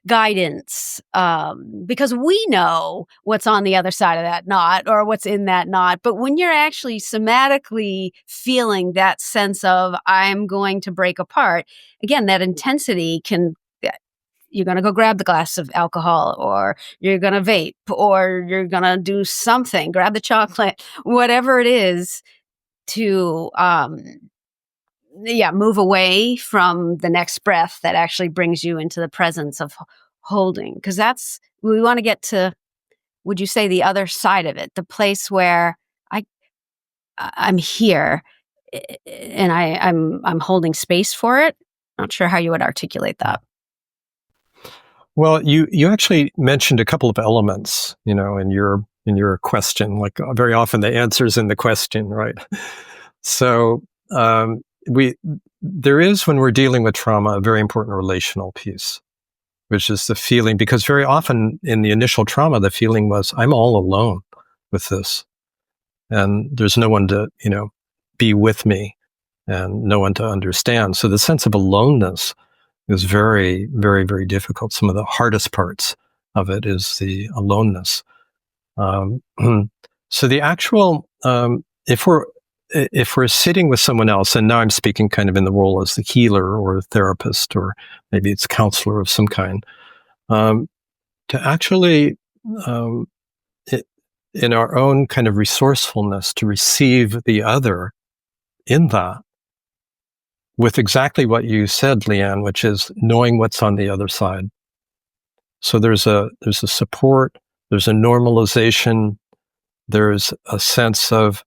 guidance, because we know what's on the other side of that knot or what's in that knot. But when you're actually somatically feeling that sense of, I'm going to break apart, again, that intensity you're going to go grab the glass of alcohol, or you're going to vape, or you're going to do something, grab the chocolate, whatever it is to, move away from the next breath that actually brings you into the presence of holding. Because we want to get to, would you say, the other side of it, the place where I'm here and I'm holding space for it. Not sure how you would articulate that. Well, you actually mentioned a couple of elements, in your question. Like very often the answer's in the question, right? So there is, when we're dealing with trauma, a very important relational piece, which is the feeling, because very often in the initial trauma, the feeling was, I'm all alone with this, and there's no one to, be with me, and no one to understand. So the sense of aloneness is very, very, very difficult. Some of the hardest parts of it is the aloneness. So the actual, if we're sitting with someone else, and now I'm speaking kind of in the role as the healer or therapist, or maybe it's counselor of some kind, to actually, in our own kind of resourcefulness, to receive the other in that, with exactly what you said, Leanne, which is knowing what's on the other side. So there's a support, there's a normalization, there's a sense of,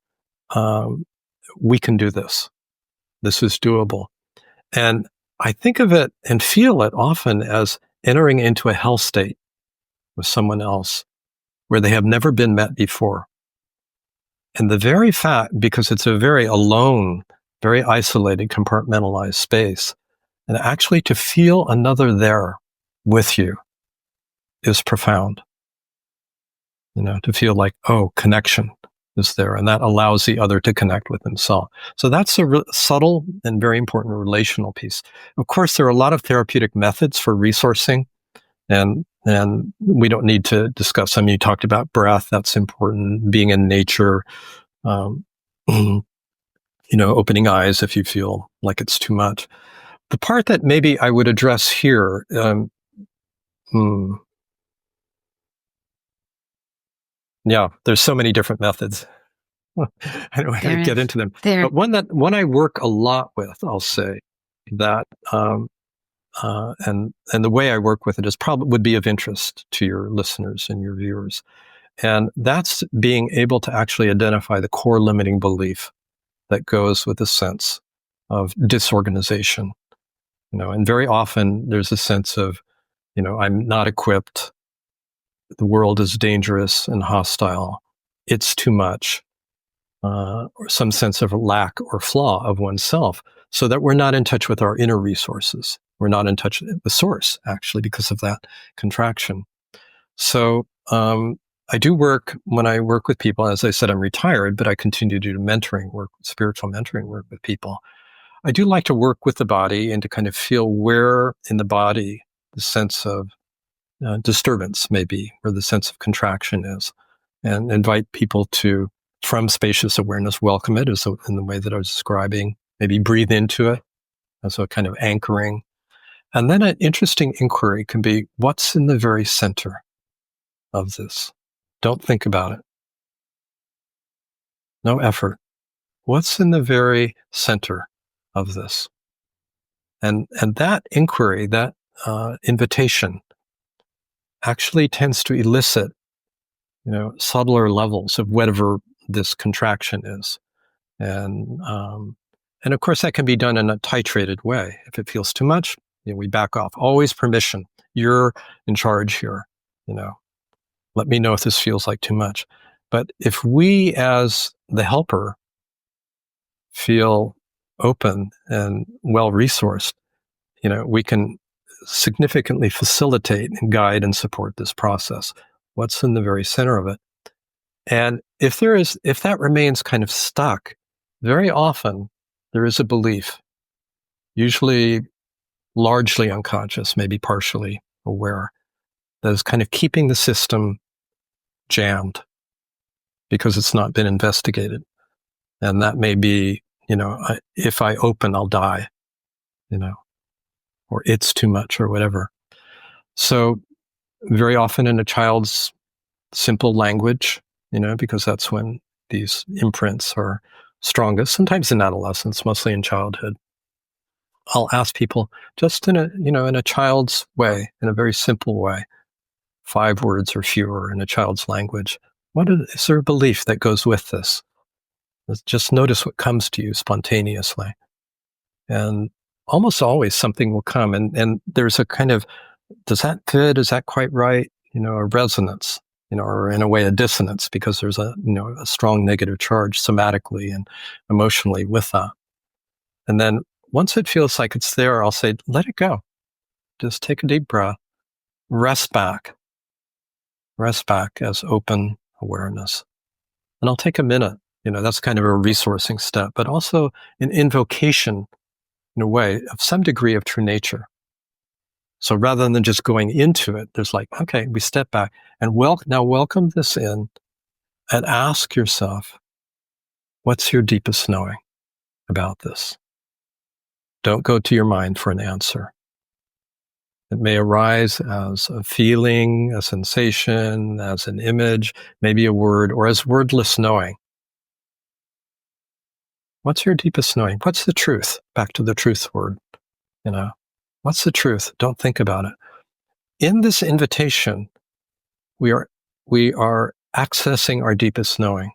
we can do this. This is doable. And I think of it and feel it often as entering into a health state with someone else where they have never been met before. And the very fact, because it's a very alone, very isolated, compartmentalized space, and actually to feel another there with you is profound. To feel like, connection is there, and that allows the other to connect with himself. So that's a subtle and very important relational piece. Of course, there are a lot of therapeutic methods for resourcing, and we don't need to discuss them. You talked about breath, that's important, being in nature, opening eyes if you feel like it's too much. The part that maybe I would address here, there's so many different methods. I don't want to get into them. But one I work a lot with, I'll say, that, and the way I work with it is would be of interest to your listeners and your viewers. And that's being able to actually identify the core limiting belief that goes with a sense of disorganization. And very often there's a sense of, I'm not equipped. The world is dangerous and hostile. It's too much. Or some sense of lack or flaw of oneself, so that we're not in touch with our inner resources. We're not in touch with the source, actually, because of that contraction. So I do work, when I work with people, as I said, I'm retired, but I continue to do mentoring work, spiritual mentoring work with people. I do like to work with the body and to kind of feel where in the body the sense of disturbance may be, where the sense of contraction is, and invite people to, from spacious awareness, welcome it as in the way that I was describing, maybe breathe into it as a kind of anchoring. And then an interesting inquiry can be, what's in the very center of this? Don't think about it. No effort. What's in the very center of this? And that inquiry, that invitation, actually tends to elicit, subtler levels of whatever this contraction is. And of course, that can be done in a titrated way. If it feels too much, we back off. Always permission. You're in charge here, let me know if this feels like too much. But if we as the helper feel open and well-resourced, we can significantly facilitate and guide and support this process. What's in the very center of it? And if that remains kind of stuck, very often there is a belief, usually largely unconscious, maybe partially aware, that is kind of keeping the system jammed because it's not been investigated. And that may be, if I open, I'll die, or it's too much or whatever. So very often in a child's simple language, because that's when these imprints are strongest, sometimes in adolescence, mostly in childhood, I'll ask people just in a child's way, in a very simple way, 5 words or fewer in a child's language. Is there a belief that goes with this? Just notice what comes to you spontaneously. And almost always something will come. And there's a kind of, does that fit? Is that quite right? A resonance, or in a way a dissonance, because there's a strong negative charge somatically and emotionally with that. And then once it feels like it's there, I'll say, let it go. Just take a deep breath, rest back as open awareness. And I'll take a minute. That's kind of a resourcing step, but also an invocation in a way of some degree of true nature. So rather than just going into it, there's okay, we step back and now welcome this in and ask yourself, what's your deepest knowing about this? Don't go to your mind for an answer. It may arise as a feeling, a sensation, as an image, maybe a word, or as wordless knowing. What's your deepest knowing? What's the truth? Back to the truth word, What's the truth? Don't think about it. In this invitation, we are accessing our deepest knowing,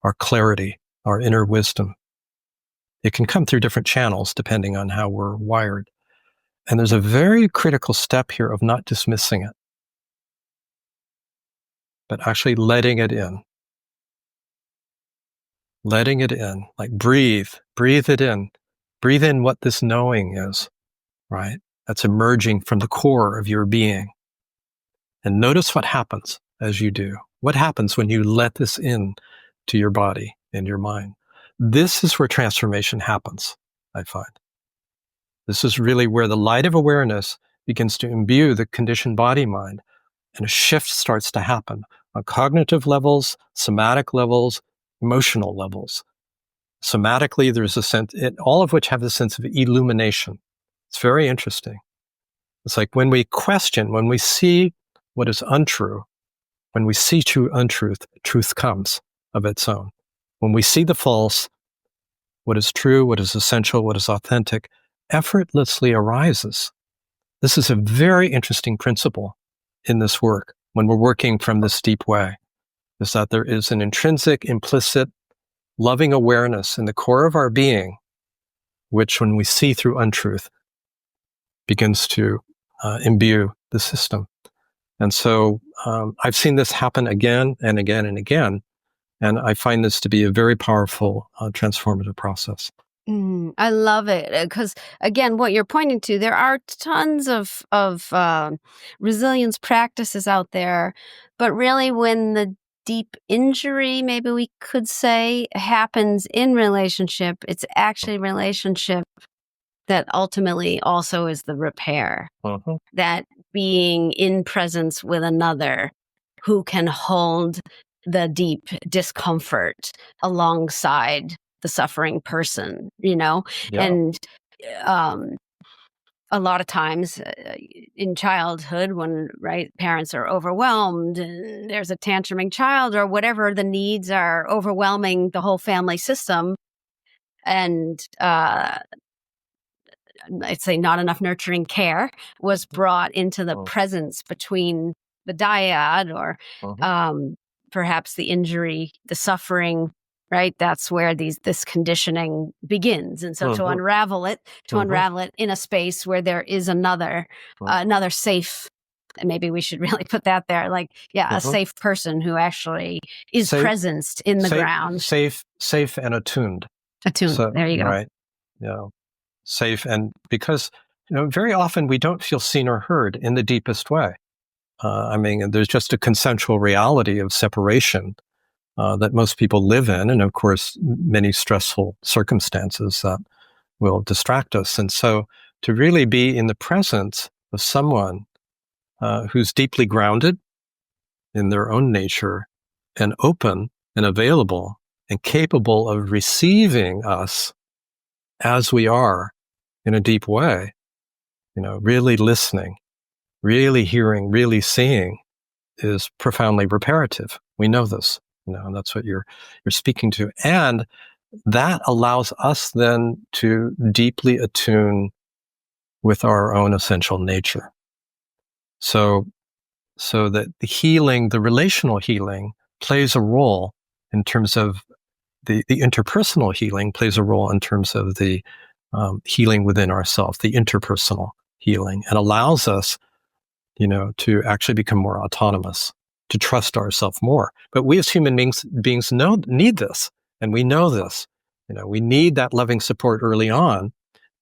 our clarity, our inner wisdom. It can come through different channels depending on how we're wired. And there's a very critical step here of not dismissing it, but actually letting it in. Letting it in, breathe it in. Breathe in what this knowing is, right? That's emerging from the core of your being. And notice what happens as you do. What happens when you let this in to your body and your mind? This is where transformation happens, I find. This is really where the light of awareness begins to imbue the conditioned body-mind, and a shift starts to happen on cognitive levels, somatic levels, emotional levels. Somatically, there's a sense, all of which have the sense of illumination. It's very interesting. It's like when we question, when we see what is untrue, when we see true untruth, truth comes of its own. When we see the false, what is true, what is essential, what is authentic, effortlessly arises. This is a very interesting principle in this work when we're working from this deep way, is that there is an intrinsic, implicit, loving awareness in the core of our being, which when we see through untruth, begins to imbue the system. And so I've seen this happen again and again and again, and I find this to be a very powerful transformative process. I love it because, again, what you're pointing to, there are tons of resilience practices out there, but really when the deep injury, maybe we could say, happens in relationship, it's actually relationship that ultimately also is the repair. Uh-huh. That being in presence with another who can hold the deep discomfort alongside the suffering person, Yeah. And a lot of times in childhood when, parents are overwhelmed and there's a tantruming child or whatever the needs are overwhelming the whole family system, and I'd say not enough nurturing care was brought into the presence between the dyad or perhaps the injury, the suffering right? That's where this conditioning begins. And so to unravel it in a space where there is another safe, and maybe we should really put that there, like, a safe person who actually is presenced in the ground. Safe and attuned. Attuned, so, there you go. Right, yeah. Safe, and because, very often we don't feel seen or heard in the deepest way. There's just a consensual reality of separation that most people live in, and of course, many stressful circumstances that will distract us. And so to really be in the presence of someone who's deeply grounded in their own nature and open and available and capable of receiving us as we are in a deep way, really listening, really hearing, really seeing, is profoundly reparative. We know this, and that's what you're speaking to. And that allows us then to deeply attune with our own essential nature. So that the healing, the relational healing, plays a role in terms of the interpersonal healing, plays a role in terms of the healing within ourselves, the interpersonal healing, and allows us, to actually become more autonomous, to trust ourselves more. But we as human beings need this, and we know this. We need that loving support early on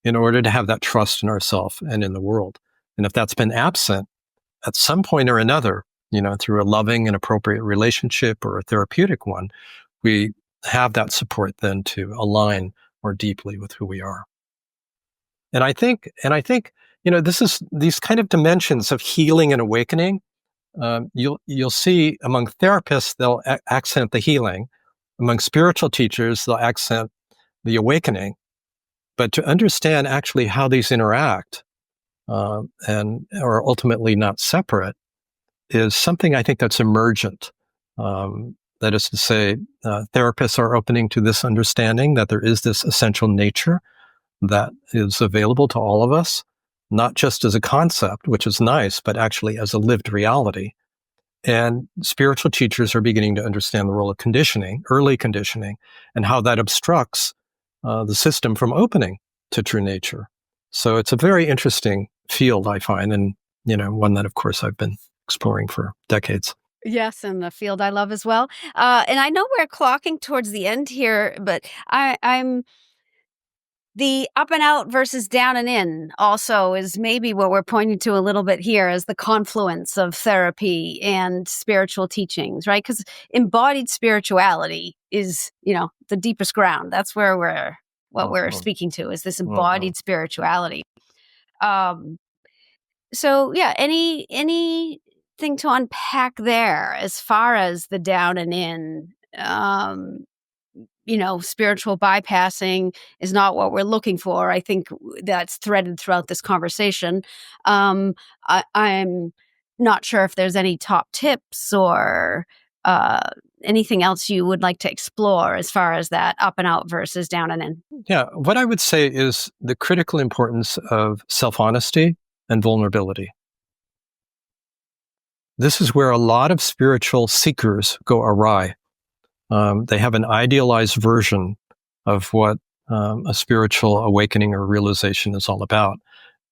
in order to have that trust in ourselves and in the world. And if that's been absent at some point or another, through a loving and appropriate relationship or a therapeutic one, we have that support then to align more deeply with who we are. And I think, these kind of dimensions of healing and awakening. You'll see among therapists, they'll accent the healing. Among spiritual teachers, they'll accent the awakening. But to understand actually how these interact and are ultimately not separate is something I think that's emergent. That is to say, therapists are opening to this understanding that there is this essential nature that is available to all of us, not just as a concept, which is nice, but actually as a lived reality. And spiritual teachers are beginning to understand the role of conditioning, early conditioning, and how that obstructs the system from opening to true nature. So it's a very interesting field, I find, and one that, of course, I've been exploring for decades. Yes, and the field I love as well. And I know we're clocking towards the end here, but I'm the up and out versus down and in also is maybe what we're pointing to a little bit here as the confluence of therapy and spiritual teachings, right? Because embodied spirituality is, the deepest ground. That's where we're speaking to, is this embodied spirituality. So yeah, anything to unpack there as far as the down and in? Spiritual bypassing is not what we're looking for. I think that's threaded throughout this conversation. I'm not sure if there's any top tips or anything else you would like to explore as far as that up and out versus down and in. Yeah, what I would say is the critical importance of self-honesty and vulnerability. This is where a lot of spiritual seekers go awry. They have an idealized version of what a spiritual awakening or realization is all about.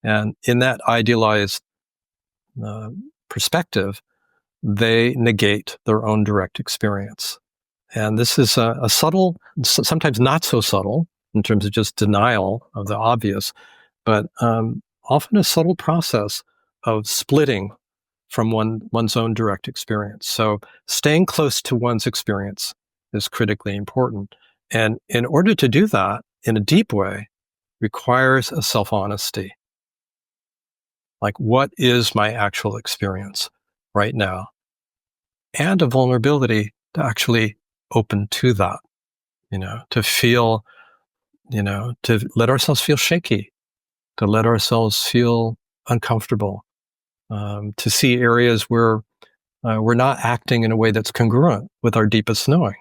And in that idealized perspective, they negate their own direct experience. And this is a subtle, sometimes not so subtle, in terms of just denial of the obvious, but often a subtle process of splitting from one's own direct experience. So staying close to one's experience is critically important. And in order to do that in a deep way requires a self-honesty. Like, what is my actual experience right now? And a vulnerability to actually open to that, to feel, to let ourselves feel shaky, to let ourselves feel uncomfortable, to see areas where we're not acting in a way that's congruent with our deepest knowing.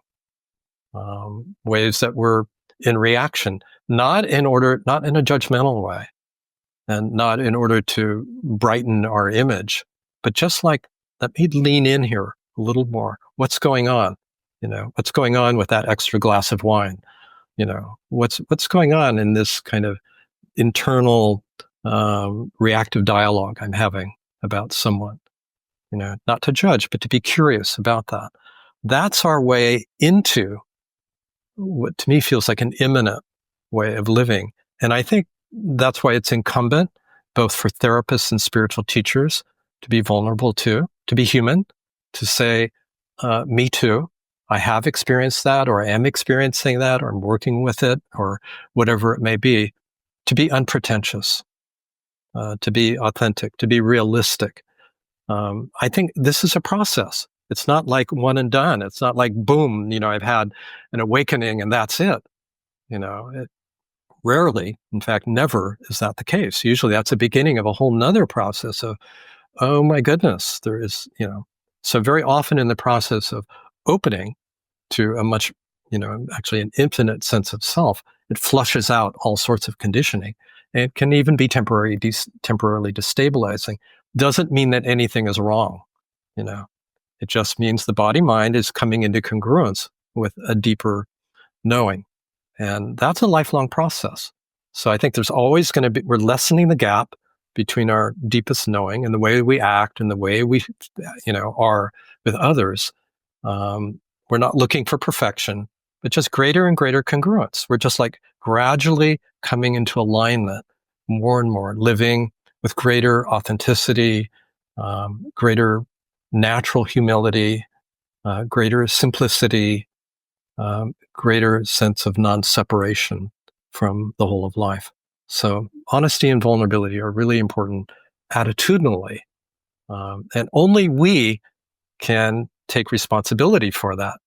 Ways that we're in reaction, not in a judgmental way, and not in order to brighten our image, but just like, let me lean in here a little more. What's going on? What's going on with that extra glass of wine? What's going on in this kind of internal reactive dialogue I'm having about someone? Not to judge, but to be curious about that. That's our way into what to me feels like an imminent way of living. And I think that's why it's incumbent, both for therapists and spiritual teachers, to be vulnerable to be human, to say, me too. I have experienced that, or I am experiencing that, or I'm working with it, or whatever it may be, to be unpretentious, to be authentic, to be realistic. I think this is a process. It's not like one and done. It's not like, boom, I've had an awakening and that's it. Rarely, in fact, never is that the case. Usually that's the beginning of a whole nother process of, oh my goodness, there is, So very often in the process of opening to a much, actually an infinite sense of self, it flushes out all sorts of conditioning. And it can even be temporarily destabilizing. Doesn't mean that anything is wrong, It just means the body-mind is coming into congruence with a deeper knowing. And that's a lifelong process. So I think there's always going to be, we're lessening the gap between our deepest knowing and the way we act and the way we, are with others. We're not looking for perfection, but just greater and greater congruence. We're just like gradually coming into alignment more and more, living with greater authenticity, greater natural humility, greater simplicity, greater sense of non-separation from the whole of life. So honesty and vulnerability are really important attitudinally. And only we can take responsibility for that,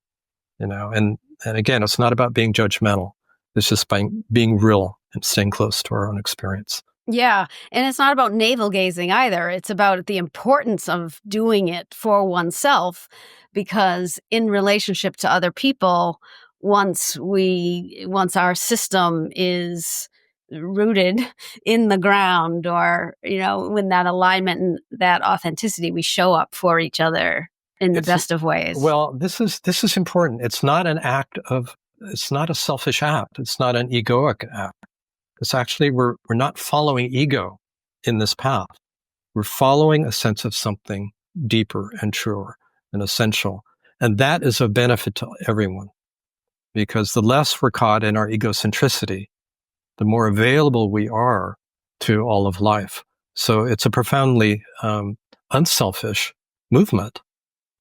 and again, it's not about being judgmental. It's just by being real and staying close to our own experience. Yeah. And it's not about navel gazing either. It's about the importance of doing it for oneself, because in relationship to other people, once our system is rooted in the ground, or, when that alignment and that authenticity, we show up for each other in the best of ways. Well, this is important. It's not it's not a selfish act. It's not an egoic act. It's actually, we're not following ego in this path. We're following a sense of something deeper and truer and essential. And that is of benefit to everyone, because the less we're caught in our egocentricity, the more available we are to all of life. So it's a profoundly unselfish movement.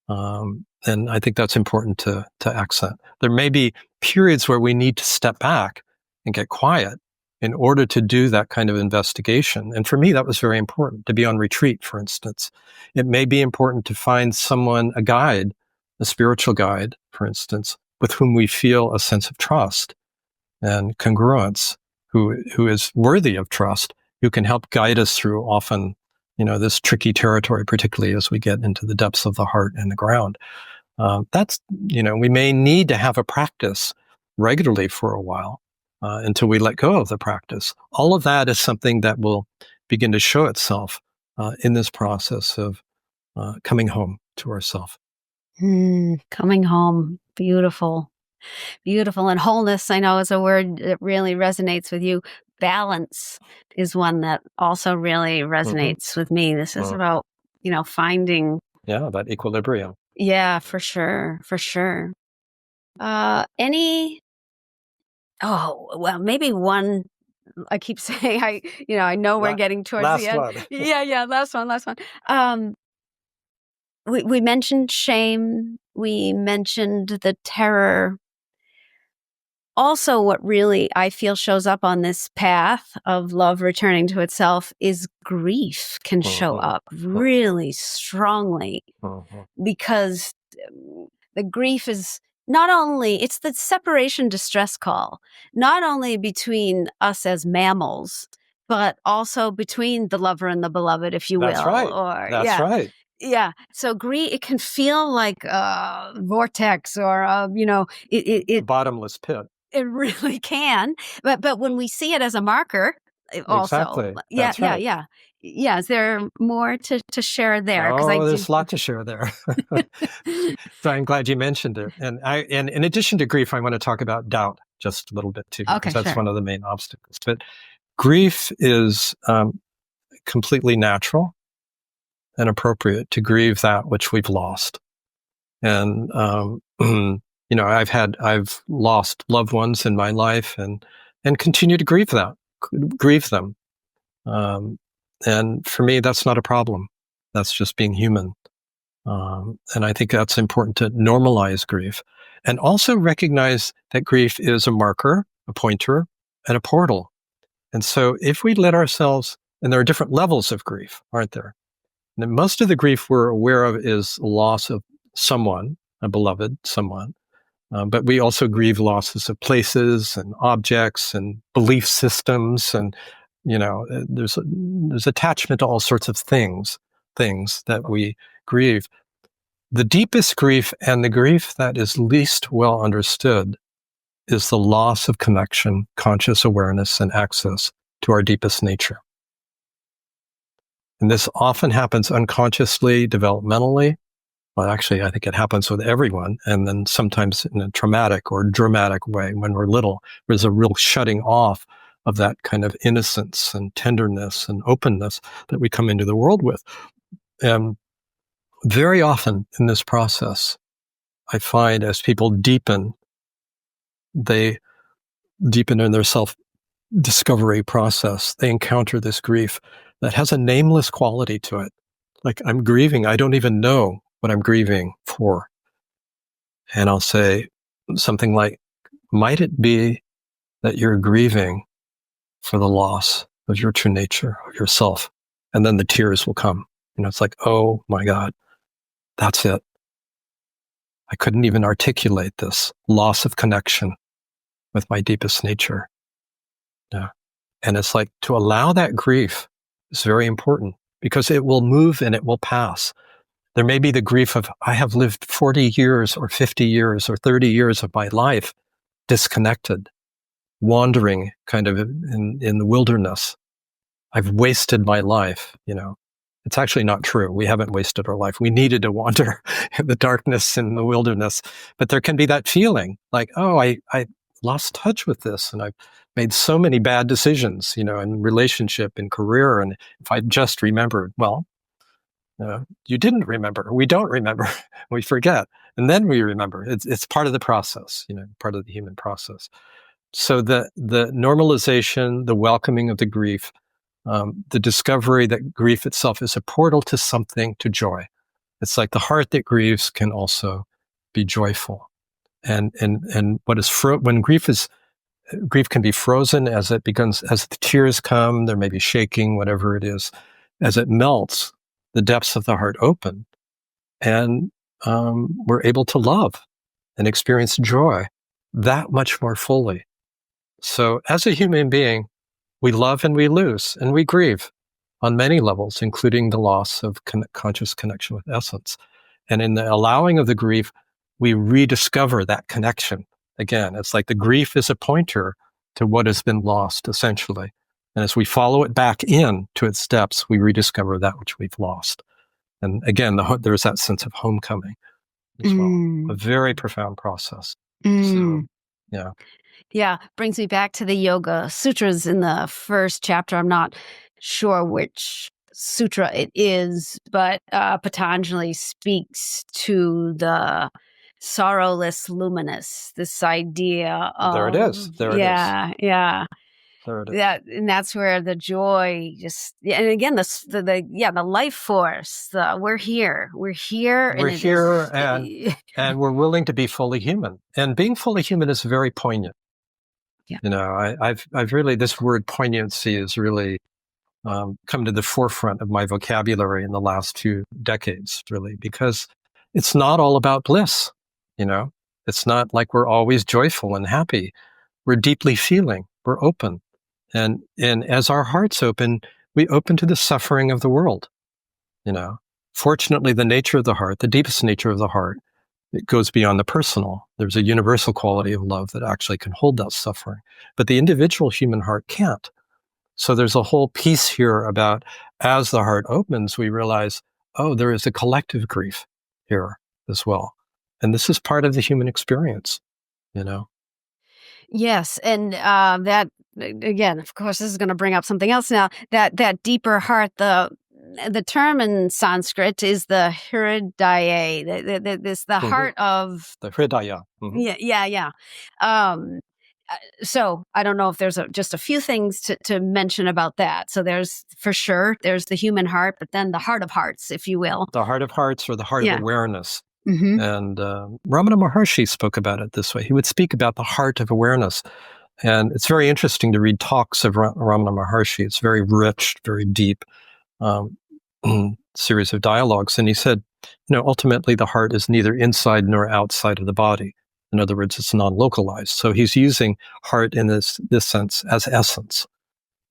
And I think that's important to accent. There may be periods where we need to step back and get quiet in order to do that kind of investigation. And for me, that was very important, to be on retreat, for instance. It may be important to find someone, a guide, a spiritual guide, for instance, with whom we feel a sense of trust and congruence, who is worthy of trust, who can help guide us through often, this tricky territory, particularly as we get into the depths of the heart and the ground. That's, we may need to have a practice regularly for a while, until we let go of the practice. All of that is something that will begin to show itself in this process of coming home to ourself. Coming home. Beautiful. Beautiful. And wholeness, I know, is a word that really resonates with you. Balance is one that also really resonates with me. This is about, finding. Yeah, that equilibrium. Yeah, for sure. For sure. Maybe one. I keep saying, I know we're getting towards the end. One. Yeah, last one. We mentioned shame. We mentioned the terror. Also, what really I feel shows up on this path of love returning to itself is grief can show up really strongly, because the grief is not only, it's the separation distress call, not only between us as mammals, but also between the lover and the beloved, if you will. That's right. That's right. Yeah. So grief, it can feel like a vortex, or a bottomless pit. It really can. But when we see it as a marker, also. Exactly. Yeah, That's right. yeah. Is there more to share there? Oh, there's a lot to share there. So I'm glad you mentioned it. And in addition to grief, I want to talk about doubt just a little bit too, because that's one of the main obstacles. But grief is completely natural and appropriate to grieve that which we've lost. And I've lost loved ones in my life, and continue to grieve them. And for me, that's not a problem. That's just being human. And I think that's important to normalize grief, and also recognize that grief is a marker, a pointer, and a portal. And so if we let ourselves, and there are different levels of grief, aren't there? And most of the grief we're aware of is loss of someone, a beloved someone. But we also grieve losses of places and objects and belief systems, and there's attachment to all sorts of things that we grieve. The deepest grief, and the grief that is least well understood, is the loss of connection, conscious awareness, and access to our deepest nature. And this often happens unconsciously, developmentally. Well, actually, I think it happens with everyone. And then sometimes in a traumatic or dramatic way when we're little, there's a real shutting off of that kind of innocence and tenderness and openness that we come into the world with. And very often in this process, I find as people they deepen in their self-discovery process, they encounter this grief that has a nameless quality to it. Like, I'm grieving, I don't even know what I'm grieving for. And I'll say something like, might it be that you're grieving for the loss of your true nature, of yourself? And then the tears will come. It's like, oh my God, that's it. I couldn't even articulate this loss of connection with my deepest nature. Yeah. And it's like, to allow that grief is very important, because it will move and it will pass. There may be the grief of, I have lived 40 years or 50 years or 30 years of my life disconnected, wandering kind of in the wilderness. I've wasted my life, It's actually not true. We haven't wasted our life. We needed to wander in the darkness and the wilderness. But there can be that feeling like, oh, I lost touch with this, and I've made so many bad decisions, in relationship, in career. And if I just remembered, well, you didn't remember. We don't remember. We forget. And then we remember. It's part of the process, part of the human process. So the normalization, the welcoming of the grief, the discovery that grief itself is a portal to something, to joy. It's like the heart that grieves can also be joyful. And when grief can be frozen as it begins, as the tears come, there may be shaking, whatever it is. As it melts, the depths of the heart open, and we're able to love and experience joy that much more fully. So as a human being, we love and we lose and we grieve on many levels, including the loss of conscious connection with essence. And in the allowing of the grief, we rediscover that connection. Again, it's like the grief is a pointer to what has been lost, essentially. And as we follow it back in to its depths, we rediscover that which we've lost. And again, there's that sense of homecoming as well. A very profound process. So, yeah. Yeah, brings me back to the Yoga Sutras in the first chapter. I'm not sure which sutra it is, but Patanjali speaks to the sorrowless luminous, this idea of... There it is. There it is. Yeah. There it is. Yeah, and that's where the joy and again, the life force, we're here. We're here. And we're willing to be fully human. And being fully human is very poignant. Yeah. I've really, this word poignancy has really come to the forefront of my vocabulary in the last 2 decades, really, because it's not all about bliss. It's not like we're always joyful and happy. We're deeply feeling. We're open. And as our hearts open, we open to the suffering of the world. Fortunately, the nature of the heart, the deepest nature of the heart, it goes beyond the personal. There's a universal quality of love that actually can hold that suffering. But the individual human heart can't. So there's a whole piece here about, as the heart opens, we realize, oh, there is a collective grief here as well. And this is part of the human experience, you know? Yes, and that again, of course, this is going to bring up something else now. That deeper heart, the term in Sanskrit is the hridaye. This the heart of the hridaya. Yeah. So I don't know if there's just a few things to mention about that. So there's the human heart, but then the heart of hearts, if you will. The heart of hearts, or the heart of awareness. Mm-hmm. And Ramana Maharshi spoke about it this way. He would speak about the heart of awareness. And it's very interesting to read talks of Ramana Maharshi. It's very rich, very deep series of dialogues. And he said, ultimately the heart is neither inside nor outside of the body. In other words, it's non-localized. So he's using heart in this sense as essence.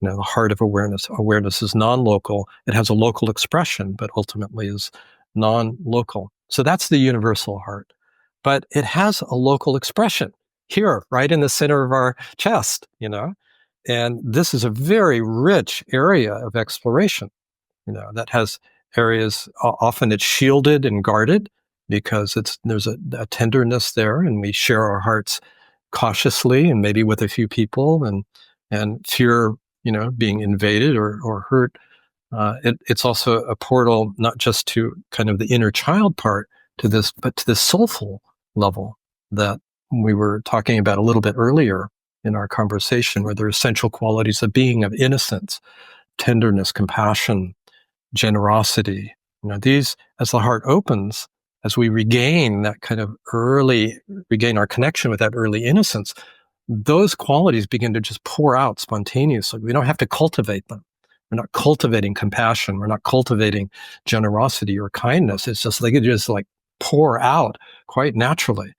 The heart of awareness. Awareness is non-local. It has a local expression, but ultimately is non-local. So that's the universal heart. But it has a local expression here, right in the center of our chest, And this is a very rich area of exploration, that has areas, often it's shielded and guarded because there's a tenderness there, and we share our hearts cautiously and maybe with a few people, and fear, being invaded or hurt. It's also a portal, not just to kind of the inner child part to this, but to the soulful level that we were talking about a little bit earlier in our conversation, where there are essential qualities of being, of innocence, tenderness, compassion, generosity. These, as the heart opens, as we regain that kind of regain our connection with that early innocence, those qualities begin to just pour out spontaneously. We don't have to cultivate them. We're not cultivating compassion. We're not cultivating generosity or kindness. It's just they could just pour out quite naturally.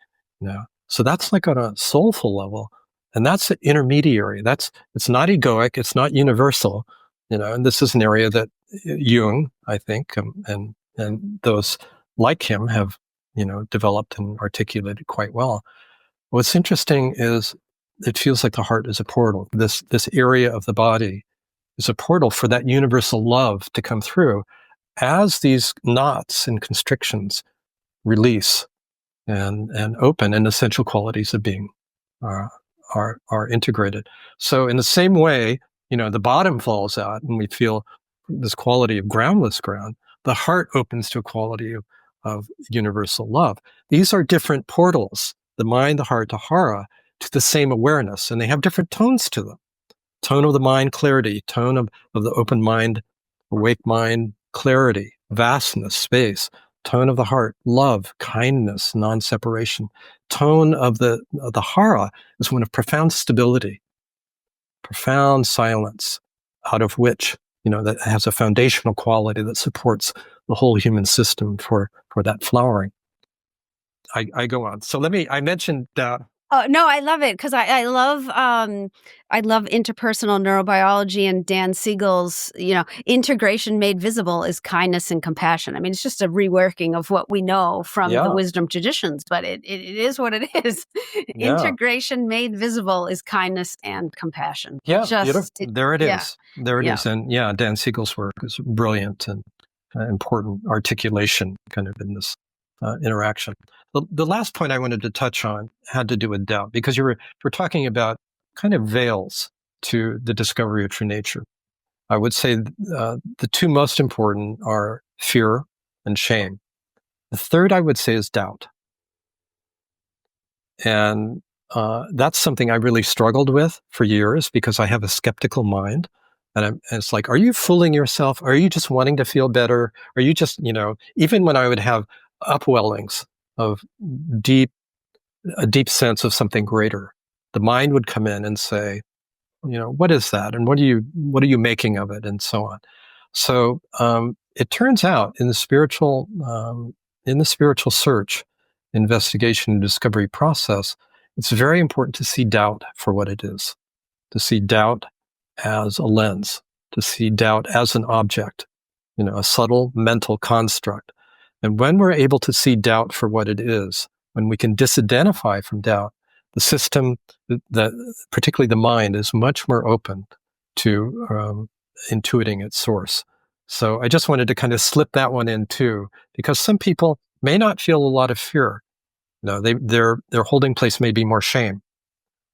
So that's like on a soulful level, and that's an intermediary. It's not egoic. It's not universal. And this is an area that Jung, I think, and those like him have, developed and articulated quite well. What's interesting is it feels like the heart is a portal. This area of the body is a portal for that universal love to come through as these knots and constrictions release and open, and essential qualities of being are integrated. So in the same way, the bottom falls out and we feel this quality of groundless ground, the heart opens to a quality of universal love. These are different portals, the mind, the heart, the hara, to the same awareness, and they have different tones to them. Tone of the mind, clarity. Tone of the open mind, awake mind, clarity, vastness, space. Tone of the heart, love, kindness, non-separation. Tone of the hara is one of profound stability, profound silence, out of which, that has a foundational quality that supports the whole human system for that flowering. I go on. So I mentioned no, I love it because I love interpersonal neurobiology and Dan Siegel's, integration made visible is kindness and compassion. I mean, it's just a reworking of what we know from the wisdom traditions, but it is what it is. Yeah. Integration made visible is kindness and compassion. Yeah, there it is. There it is. And Dan Siegel's work is brilliant and important articulation kind of in this interaction. The last point I wanted to touch on had to do with doubt, because we're talking about kind of veils to the discovery of true nature. I would say the two most important are fear and shame. The third, I would say, is doubt. And that's something I really struggled with for years because I have a skeptical mind. And it's like, are you fooling yourself? Are you just wanting to feel better? Are you just, even when I would have upwellings of a deep sense of something greater, the mind would come in and say, what is that? And what are you making of it? And so on. So it turns out in the spiritual search, investigation, and discovery process, it's very important to see doubt for what it is, to see doubt as a lens, to see doubt as an object, a subtle mental construct. And when we're able to see doubt for what it is, when we can disidentify from doubt, the system, particularly the mind, is much more open to intuiting its source. So I just wanted to kind of slip that one in too, because some people may not feel a lot of fear. No, their holding place may be more shame.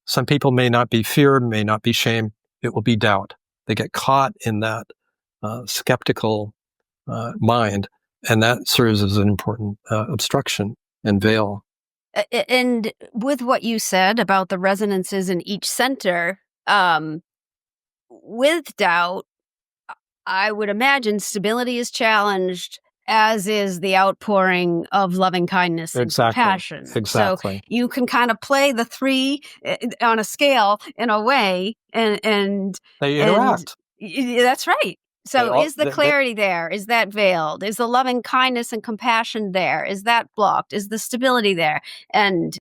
Some people may not be fear, may not be shame. It will be doubt. They get caught in that skeptical mind, and that serves as an important obstruction and veil. And with what you said about the resonances in each center, with doubt, I would imagine stability is challenged, as is the outpouring of loving kindness and compassion. Exactly. So you can kind of play the three on a scale in a way, and they interact. That's right. So is the clarity there? Is that veiled? Is the loving kindness and compassion there? Is that blocked? Is the stability there? And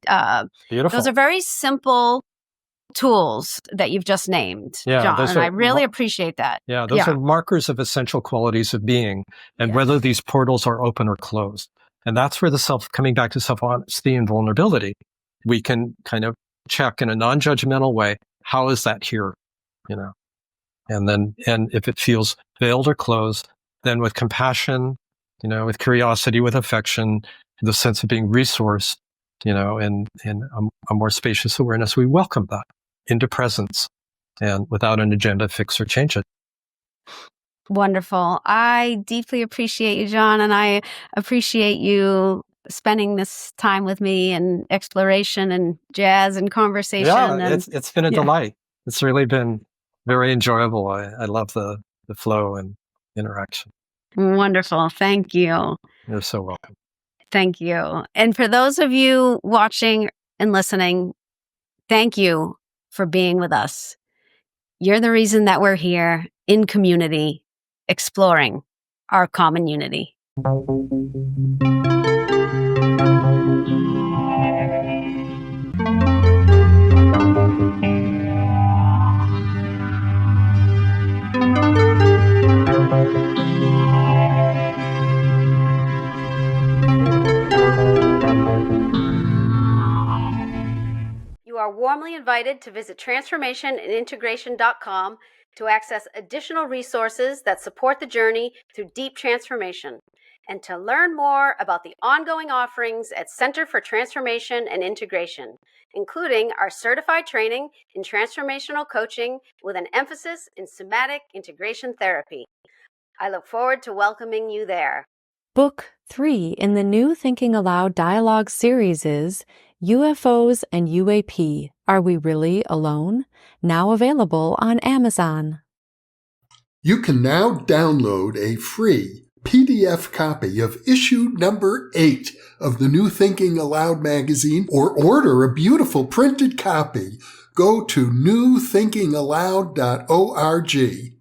beautiful. Those are very simple tools that you've just named, John, and I really appreciate that. Yeah, those are markers of essential qualities of being, and whether these portals are open or closed. And that's where coming back to self-honesty and vulnerability, we can kind of check in a non-judgmental way, how is that here? And if it feels veiled or closed, then with compassion, with curiosity, with affection, the sense of being resourced, and a more spacious awareness, we welcome that into presence, and without an agenda, fix or change it. Wonderful. I deeply appreciate you, John, and I appreciate you spending this time with me and exploration and jazz and conversation. Yeah, it's been a delight. It's really been very enjoyable. I love the flow and interaction. Wonderful. Thank you. You're so welcome. Thank you. And for those of you watching and listening, thank you for being with us. You're the reason that we're here in community, exploring our common unity. You are warmly invited to visit transformationandintegration.com to access additional resources that support the journey through deep transformation, and to learn more about the ongoing offerings at Center for Transformation and Integration, including our certified training in transformational coaching with an emphasis in somatic integration therapy. I look forward to welcoming you there. Book 3 in the New Thinking Aloud dialogue series is UFOs and UAP, Are We Really Alone? Now available on Amazon. You can now download a free PDF copy of issue number 8 of the New Thinking Aloud magazine, or order a beautiful printed copy. Go to newthinkingaloud.org.